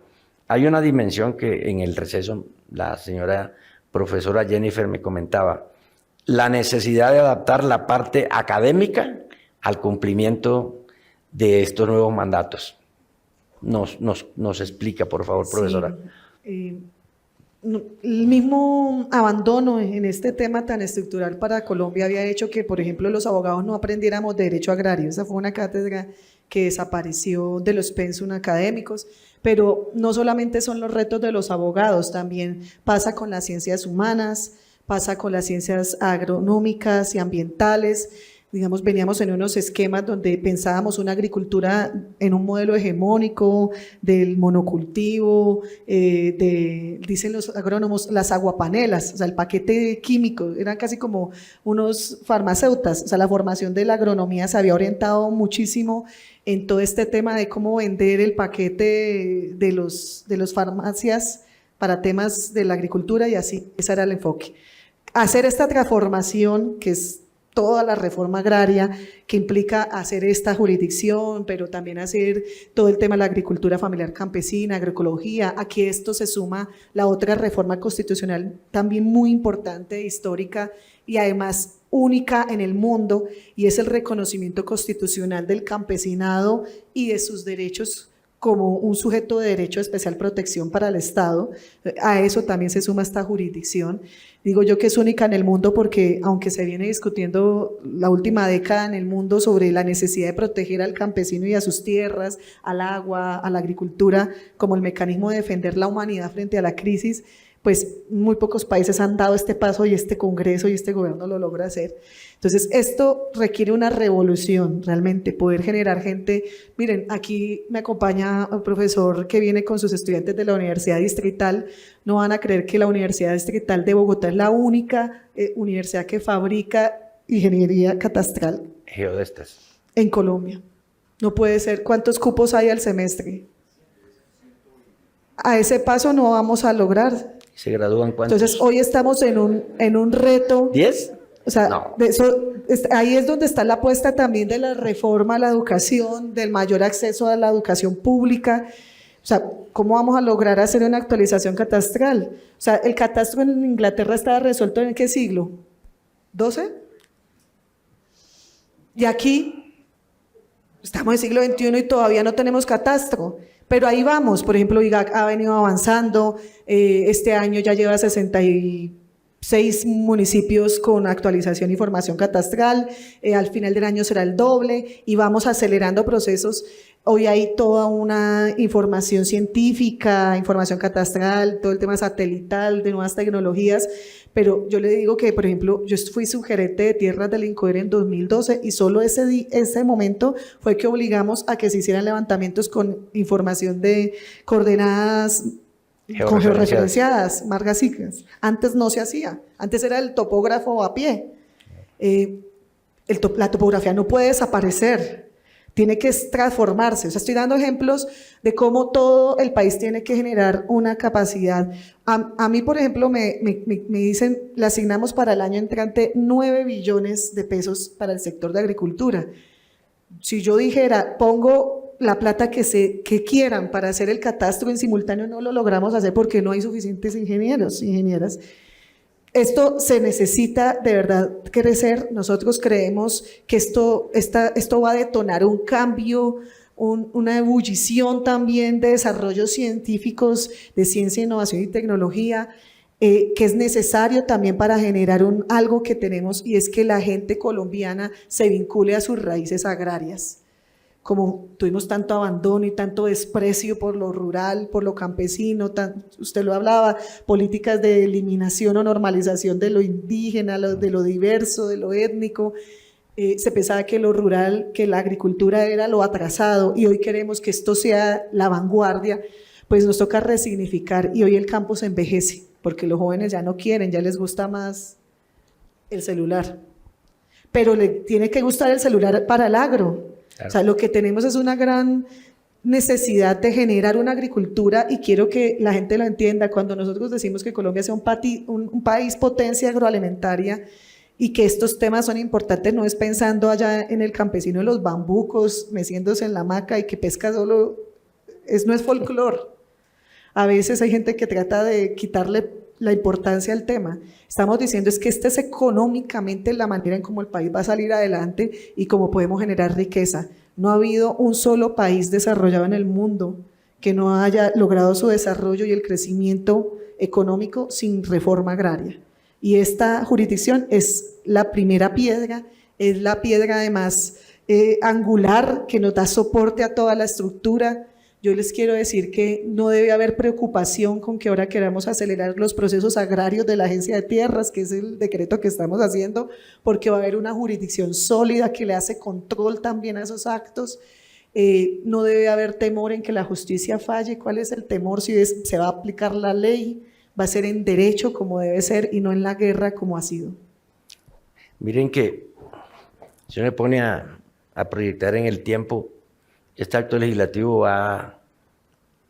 Hay una dimensión que en el receso la señora profesora Jennifer me comentaba, la necesidad de adaptar la parte académica al cumplimiento de estos nuevos mandatos. Nos explica, por favor, profesora. Sí. el mismo abandono en este tema tan estructural para Colombia había hecho que, por ejemplo, los abogados no aprendiéramos derecho agrario. Esa fue una cátedra que desapareció de los pensum académicos, pero no solamente son los retos de los abogados, también pasa con las ciencias humanas, pasa con las ciencias agronómicas y ambientales. Digamos, veníamos en unos esquemas donde pensábamos una agricultura en un modelo hegemónico del monocultivo, dicen los agrónomos, las aguapanelas, o sea, el paquete químico, eran casi como unos farmacéutas, o sea, la formación de la agronomía se había orientado muchísimo en todo este tema de cómo vender el paquete de los farmacias para temas de la agricultura y así, ese era el enfoque. Hacer esta transformación, que es toda la reforma agraria, que implica hacer esta jurisdicción, pero también hacer todo el tema de la agricultura familiar campesina, agroecología. Aquí esto se suma la otra reforma constitucional también muy importante, histórica y además única en el mundo, y es el reconocimiento constitucional del campesinado y de sus derechos como un sujeto de derecho de especial protección para el Estado. A eso también se suma esta jurisdicción. Digo yo que es única en el mundo porque, aunque se viene discutiendo la última década en el mundo sobre la necesidad de proteger al campesino y a sus tierras, al agua, a la agricultura, como el mecanismo de defender la humanidad frente a la crisis, pues muy pocos países han dado este paso y este Congreso y este gobierno lo logra hacer. Entonces, esto requiere una revolución, realmente, poder generar gente. Miren, aquí me acompaña un profesor que viene con sus estudiantes de la Universidad Distrital. No van a creer que la Universidad Distrital de Bogotá es la única universidad que fabrica ingeniería catastral. Geodestas. En Colombia. No puede ser. ¿Cuántos cupos hay al semestre? A ese paso no vamos a lograr. ¿Se gradúan cuántos? Entonces, hoy estamos en un reto. ¿10? O sea, no. Ahí es donde está la apuesta también de la reforma a la educación, del mayor acceso a la educación pública. O sea, ¿cómo vamos a lograr hacer una actualización catastral? O sea, el catastro en Inglaterra estaba resuelto ¿en qué siglo? ¿12? Y aquí estamos en el siglo XXI y todavía no tenemos catastro. Pero ahí vamos. Por ejemplo, IGAC ha venido avanzando. Este año ya lleva 66 municipios con actualización y formación catastral. Al final del año será el doble y vamos acelerando procesos. Hoy hay toda una información científica, información catastral, todo el tema satelital, de nuevas tecnologías, pero yo le digo que, por ejemplo, yo fui subgerente de tierras del INCODER en 2012 y solo ese momento fue que obligamos a que se hicieran levantamientos con información de coordenadas con georreferenciadas, marcas siglas. Antes no se hacía, antes era el topógrafo a pie. La topografía no puede desaparecer. Tiene que transformarse. O sea, estoy dando ejemplos de cómo todo el país tiene que generar una capacidad. A mí, por ejemplo, me dicen, le asignamos para el año entrante 9 billones de pesos para el sector de agricultura. Si yo dijera, pongo la plata que quieran para hacer el catastro en simultáneo, no lo logramos hacer porque no hay suficientes ingenieros, ingenieras. Esto se necesita de verdad crecer. Nosotros creemos que esto va a detonar un cambio, una ebullición también de desarrollos científicos, de ciencia, innovación y tecnología, que es necesario también para generar algo que tenemos, y es que la gente colombiana se vincule a sus raíces agrarias. Como tuvimos tanto abandono y tanto desprecio por lo rural, por lo campesino, usted lo hablaba, políticas de eliminación o normalización de lo indígena, de lo diverso, de lo étnico, se pensaba que lo rural, que la agricultura era lo atrasado, y hoy queremos que esto sea la vanguardia, pues nos toca resignificar, y hoy el campo se envejece, porque los jóvenes ya no quieren, ya les gusta más el celular, pero le tiene que gustar el celular para el agro. Claro. O sea, lo que tenemos es una gran necesidad de generar una agricultura, y quiero que la gente lo entienda. Cuando nosotros decimos que Colombia sea un país potencia agroalimentaria y que estos temas son importantes, no es pensando allá en el campesino de los bambucos, meciéndose en la hamaca y que pesca solo, no es folclore. A veces hay gente que trata de quitarle la importancia al tema. Estamos diciendo es que esta es económicamente la manera en cómo el país va a salir adelante y cómo podemos generar riqueza. No ha habido un solo país desarrollado en el mundo que no haya logrado su desarrollo y el crecimiento económico sin reforma agraria. Y esta jurisdicción es la primera piedra, es la piedra además angular que nos da soporte a toda la estructura. Yo les quiero decir que no debe haber preocupación con que ahora queramos acelerar los procesos agrarios de la Agencia de Tierras, que es el decreto que estamos haciendo, porque va a haber una jurisdicción sólida que le hace control también a esos actos. No debe haber temor en que la justicia falle. ¿Cuál es el temor? Si se va a aplicar la ley, va a ser en derecho como debe ser y no en la guerra como ha sido. Miren que si uno me pone a proyectar en el tiempo, este acto legislativo va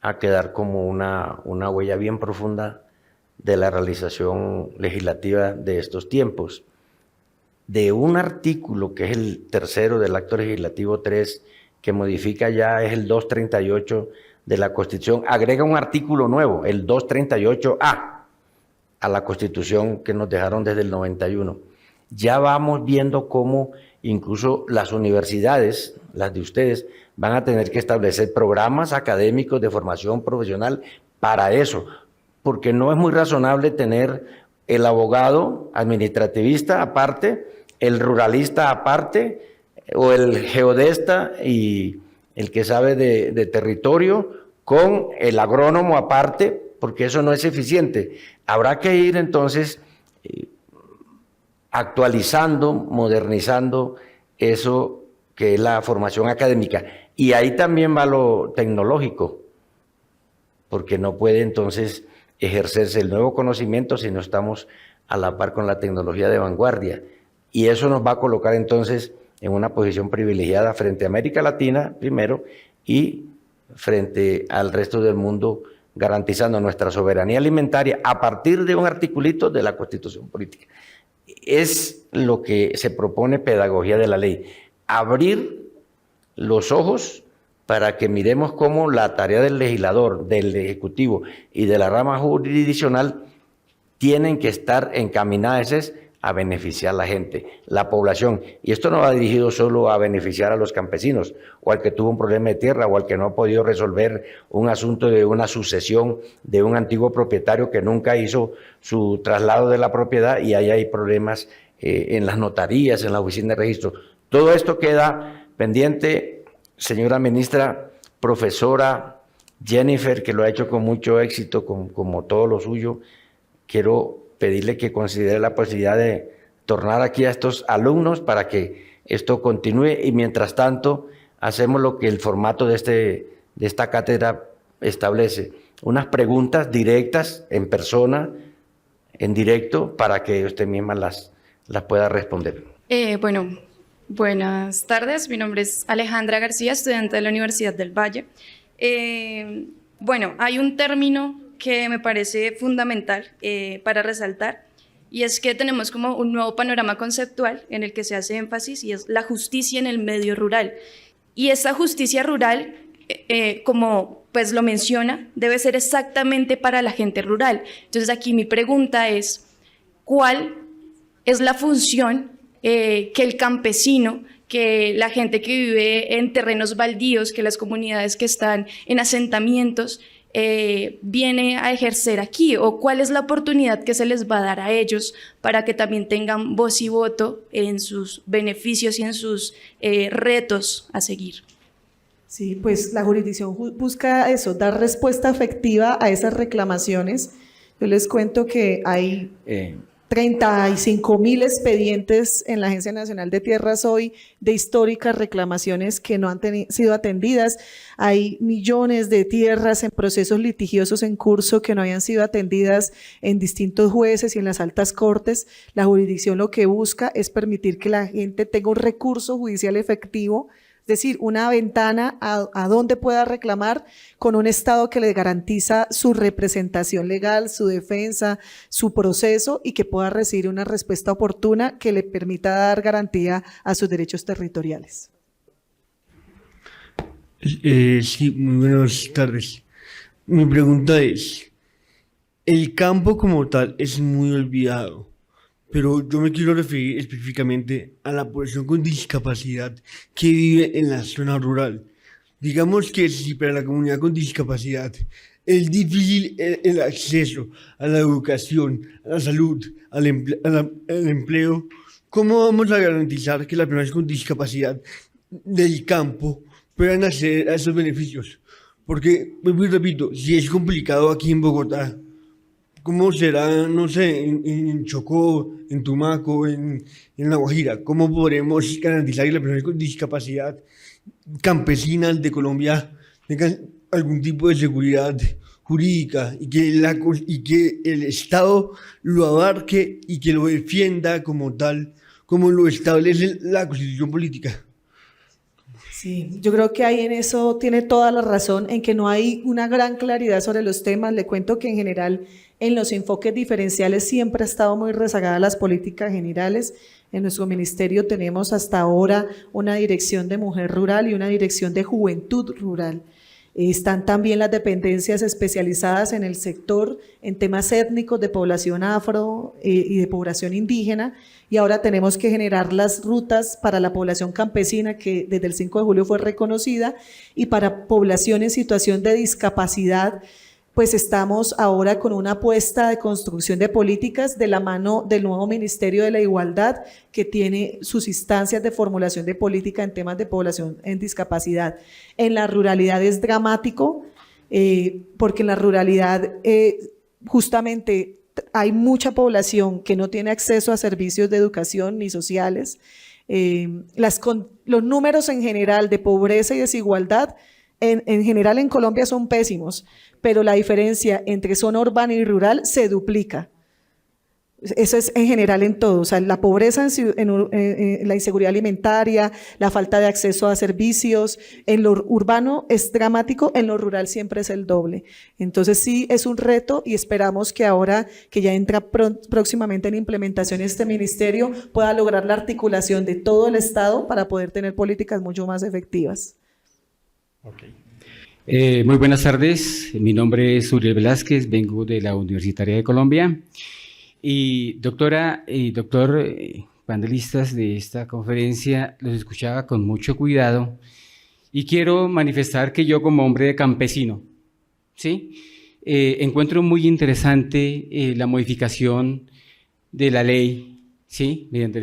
a quedar como una huella bien profunda de la realización legislativa de estos tiempos. De un artículo que es el tercero del acto legislativo 3, que modifica ya, es el 238 de la Constitución, agrega un artículo nuevo, el 238A, a la Constitución que nos dejaron desde el 91. Ya vamos viendo cómo incluso las universidades, las de ustedes, van a tener que establecer programas académicos de formación profesional para eso, porque no es muy razonable tener el abogado administrativista aparte, el ruralista aparte, o el geodesta y el que sabe de territorio con el agrónomo aparte, porque eso no es eficiente. Habrá que ir entonces actualizando, modernizando eso que es la formación académica. Y ahí también va lo tecnológico, porque no puede entonces ejercerse el nuevo conocimiento si no estamos a la par con la tecnología de vanguardia. Y eso nos va a colocar entonces en una posición privilegiada frente a América Latina, primero, y frente al resto del mundo, garantizando nuestra soberanía alimentaria a partir de un articulito de la Constitución Política. Es lo que se propone Pedagogía de la Ley, abrir los ojos para que miremos cómo la tarea del legislador, del ejecutivo y de la rama jurisdiccional tienen que estar encaminadas a beneficiar a la gente, la población. Y esto no va dirigido solo a beneficiar a los campesinos, o al que tuvo un problema de tierra, o al que no ha podido resolver un asunto de una sucesión de un antiguo propietario que nunca hizo su traslado de la propiedad y ahí hay problemas en las notarías, en la oficina de registro. Todo esto queda pendiente, señora ministra, profesora Jennifer, que lo ha hecho con mucho éxito, como todo lo suyo. Quiero pedirle que considere la posibilidad de tornar aquí a estos alumnos para que esto continúe y mientras tanto hacemos lo que el formato de esta cátedra establece, unas preguntas directas en persona, en directo, para que usted misma las pueda responder. Bueno, buenas tardes, mi nombre es Alejandra García, estudiante de la Universidad del Valle. Bueno, hay un término que me parece fundamental para resaltar, y es que tenemos como un nuevo panorama conceptual en el que se hace énfasis, y es la justicia en el medio rural. Y esta justicia rural, como pues lo menciona, debe ser exactamente para la gente rural. Entonces aquí mi pregunta es, ¿cuál es la función que el campesino, que la gente que vive en terrenos baldíos, que las comunidades que están en asentamientos, viene a ejercer aquí, o cuál es la oportunidad que se les va a dar a ellos para que también tengan voz y voto en sus beneficios y en sus retos a seguir? Sí, pues la jurisdicción busca eso, dar respuesta efectiva a esas reclamaciones. Yo les cuento que hay 35.000 expedientes en la Agencia Nacional de Tierras hoy de históricas reclamaciones que no han sido atendidas. Hay millones de tierras en procesos litigiosos en curso que no habían sido atendidas en distintos jueces y en las altas cortes. La jurisdicción lo que busca es permitir que la gente tenga un recurso judicial efectivo, es decir, una ventana a donde pueda reclamar con un Estado que le garantiza su representación legal, su defensa, su proceso y que pueda recibir una respuesta oportuna que le permita dar garantía a sus derechos territoriales. Sí, muy buenas tardes. Mi pregunta es, el campo como tal es muy olvidado, pero yo me quiero referir específicamente a la población con discapacidad que vive en la zona rural. digamos que si para la comunidad con discapacidad es difícil el acceso a la educación, a la salud, al empleo, ¿cómo vamos a garantizar que las personas con discapacidad del campo puedan acceder a esos beneficios? Porque, pues, repito, si es complicado aquí en Bogotá, ¿cómo será, no sé, en Chocó, en Tumaco, en La Guajira? ¿Cómo podremos garantizar que las personas con discapacidad campesinas de Colombia tengan algún tipo de seguridad jurídica y que el Estado lo abarque y que lo defienda como tal, como lo establece la Constitución Política? Sí, yo creo que ahí en eso tiene toda la razón, en que no hay una gran claridad sobre los temas. Le cuento que en general en los enfoques diferenciales siempre ha estado muy rezagada las políticas generales. En nuestro ministerio tenemos hasta ahora una dirección de mujer rural y una dirección de juventud rural. Están también las dependencias especializadas en el sector, en temas étnicos de población afro y de población indígena, y ahora tenemos que generar las rutas para la población campesina, que desde el 5 de julio fue reconocida, y para población en situación de discapacidad, pues estamos ahora con una apuesta de construcción de políticas de la mano del nuevo Ministerio de la Igualdad, que tiene sus instancias de formulación de política en temas de población en discapacidad. En la ruralidad es dramático, porque en la ruralidad justamente hay mucha población que no tiene acceso a servicios de educación ni sociales. Los números en general de pobreza y desigualdad en general en Colombia son pésimos, pero la diferencia entre zona urbana y rural se duplica. Eso es en general en todo, o sea, la pobreza, la inseguridad alimentaria, la falta de acceso a servicios, en lo urbano es dramático, en lo rural siempre es el doble. Entonces sí es un reto y esperamos que ahora que ya entra próximamente en implementación este ministerio pueda lograr la articulación de todo el Estado para poder tener políticas mucho más efectivas. Muy buenas tardes, mi nombre es Uriel Velázquez, vengo de la Universitaria de Colombia y doctora y doctor, panelistas de esta conferencia, los escuchaba con mucho cuidado y quiero manifestar que yo como hombre campesino, ¿sí? Encuentro muy interesante la modificación de la ley, ¿sí? Mediante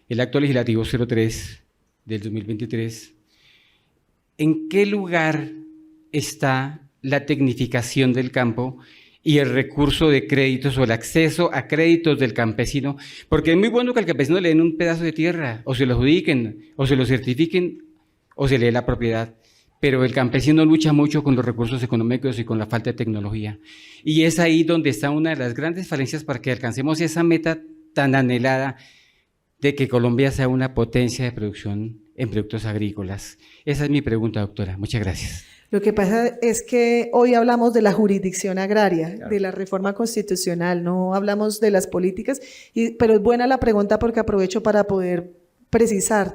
el acto legislativo 03 del 2023. ¿En qué lugar está la tecnificación del campo y el recurso de créditos o el acceso a créditos del campesino? Porque es muy bueno que al campesino le den un pedazo de tierra, o se lo adjudiquen, o se lo certifiquen, o se le dé la propiedad. Pero el campesino lucha mucho con los recursos económicos y con la falta de tecnología. Y es ahí donde está una de las grandes falencias para que alcancemos esa meta tan anhelada de que Colombia sea una potencia de producción en productos agrícolas. Esa es mi pregunta, doctora. Muchas gracias. Lo que pasa es que hoy hablamos de la jurisdicción agraria, claro, de la reforma constitucional, no hablamos de las políticas, pero es buena la pregunta porque aprovecho para poder precisar.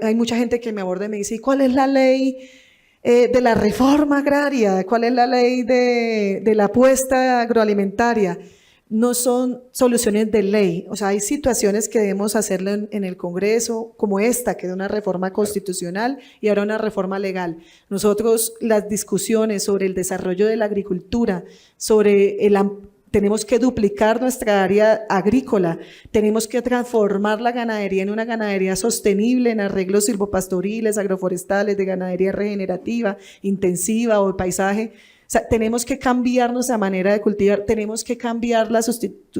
Hay mucha gente que me aborda y me dice, ¿y cuál es la ley de la reforma agraria? ¿Cuál es la ley de la apuesta agroalimentaria? No son soluciones de ley, o sea, hay situaciones que debemos hacerlo en el Congreso, como esta, que es una reforma constitucional y ahora una reforma legal. Nosotros, las discusiones sobre el desarrollo de la agricultura, sobre tenemos que duplicar nuestra área agrícola, tenemos que transformar la ganadería en una ganadería sostenible, en arreglos silvopastoriles, agroforestales, de ganadería regenerativa, intensiva o de paisaje. O sea, tenemos que cambiar nuestra manera de cultivar, tenemos que cambiar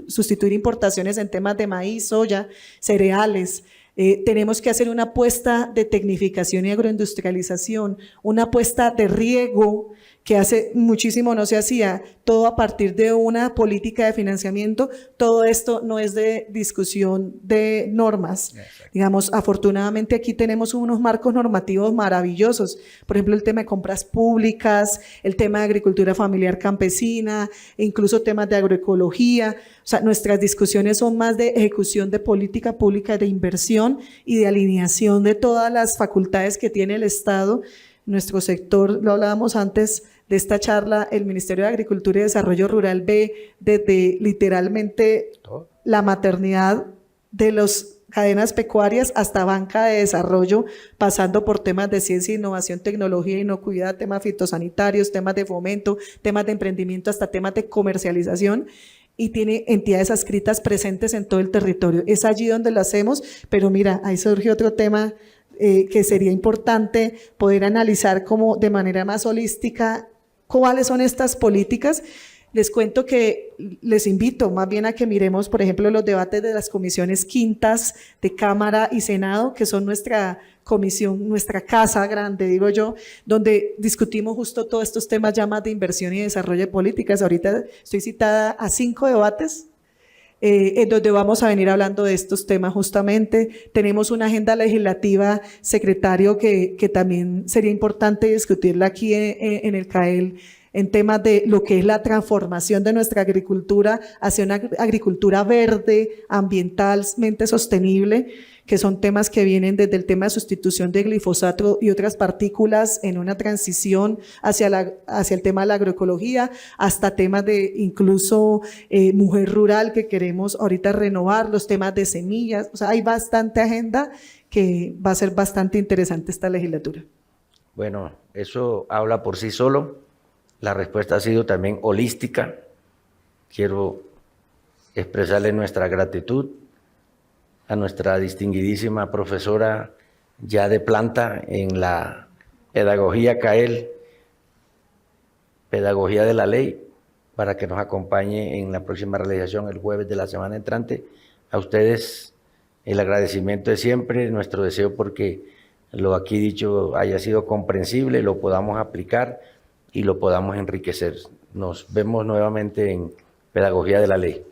sustituir importaciones en temas de maíz, soya, cereales. Tenemos que hacer una apuesta de tecnificación y agroindustrialización, una apuesta de riego que hace muchísimo no se hacía, todo a partir de una política de financiamiento. Todo esto no es de discusión de normas. Exacto. Digamos, afortunadamente aquí tenemos unos marcos normativos maravillosos, por ejemplo el tema de compras públicas, el tema de agricultura familiar campesina, e incluso temas de agroecología. O sea, nuestras discusiones son más de ejecución de política pública, de inversión y de alineación de todas las facultades que tiene el Estado. Nuestro sector, lo hablábamos antes de esta charla, el Ministerio de Agricultura y Desarrollo Rural ve desde literalmente la maternidad de los cadenas pecuarias hasta banca de desarrollo, pasando por temas de ciencia, innovación, tecnología, inocuidad, temas fitosanitarios, temas de fomento, temas de emprendimiento, hasta temas de comercialización, y tiene entidades adscritas presentes en todo el territorio. Es allí donde lo hacemos, pero mira, ahí surge otro tema que sería importante poder analizar como de manera más holística cuáles son estas políticas. Les cuento que les invito más bien a que miremos, por ejemplo, los debates de las comisiones quintas de Cámara y Senado, que son nuestra comisión, nuestra casa grande, digo yo, donde discutimos justo todos estos temas ya más de inversión y desarrollo de políticas. Ahorita estoy citada a 5 debates en donde vamos a venir hablando de estos temas justamente. Tenemos una agenda legislativa, secretario, que también sería importante discutirla aquí en el CAEL, en temas de lo que es la transformación de nuestra agricultura hacia una agricultura verde, ambientalmente sostenible, que son temas que vienen desde el tema de sustitución de glifosato y otras partículas en una transición hacia el tema de la agroecología, hasta temas de incluso mujer rural que queremos ahorita renovar, los temas de semillas. O sea, hay bastante agenda que va a ser bastante interesante esta legislatura. Bueno, eso habla por sí solo. La respuesta ha sido también holística. Quiero expresarle nuestra gratitud a nuestra distinguidísima profesora ya de planta en la pedagogía CAEL, Pedagogía de la Ley, para que nos acompañe en la próxima realización el jueves de la semana entrante. A ustedes el agradecimiento de siempre, nuestro deseo porque lo aquí dicho haya sido comprensible, lo podamos aplicar y lo podamos enriquecer. Nos vemos nuevamente en Pedagogía de la Ley.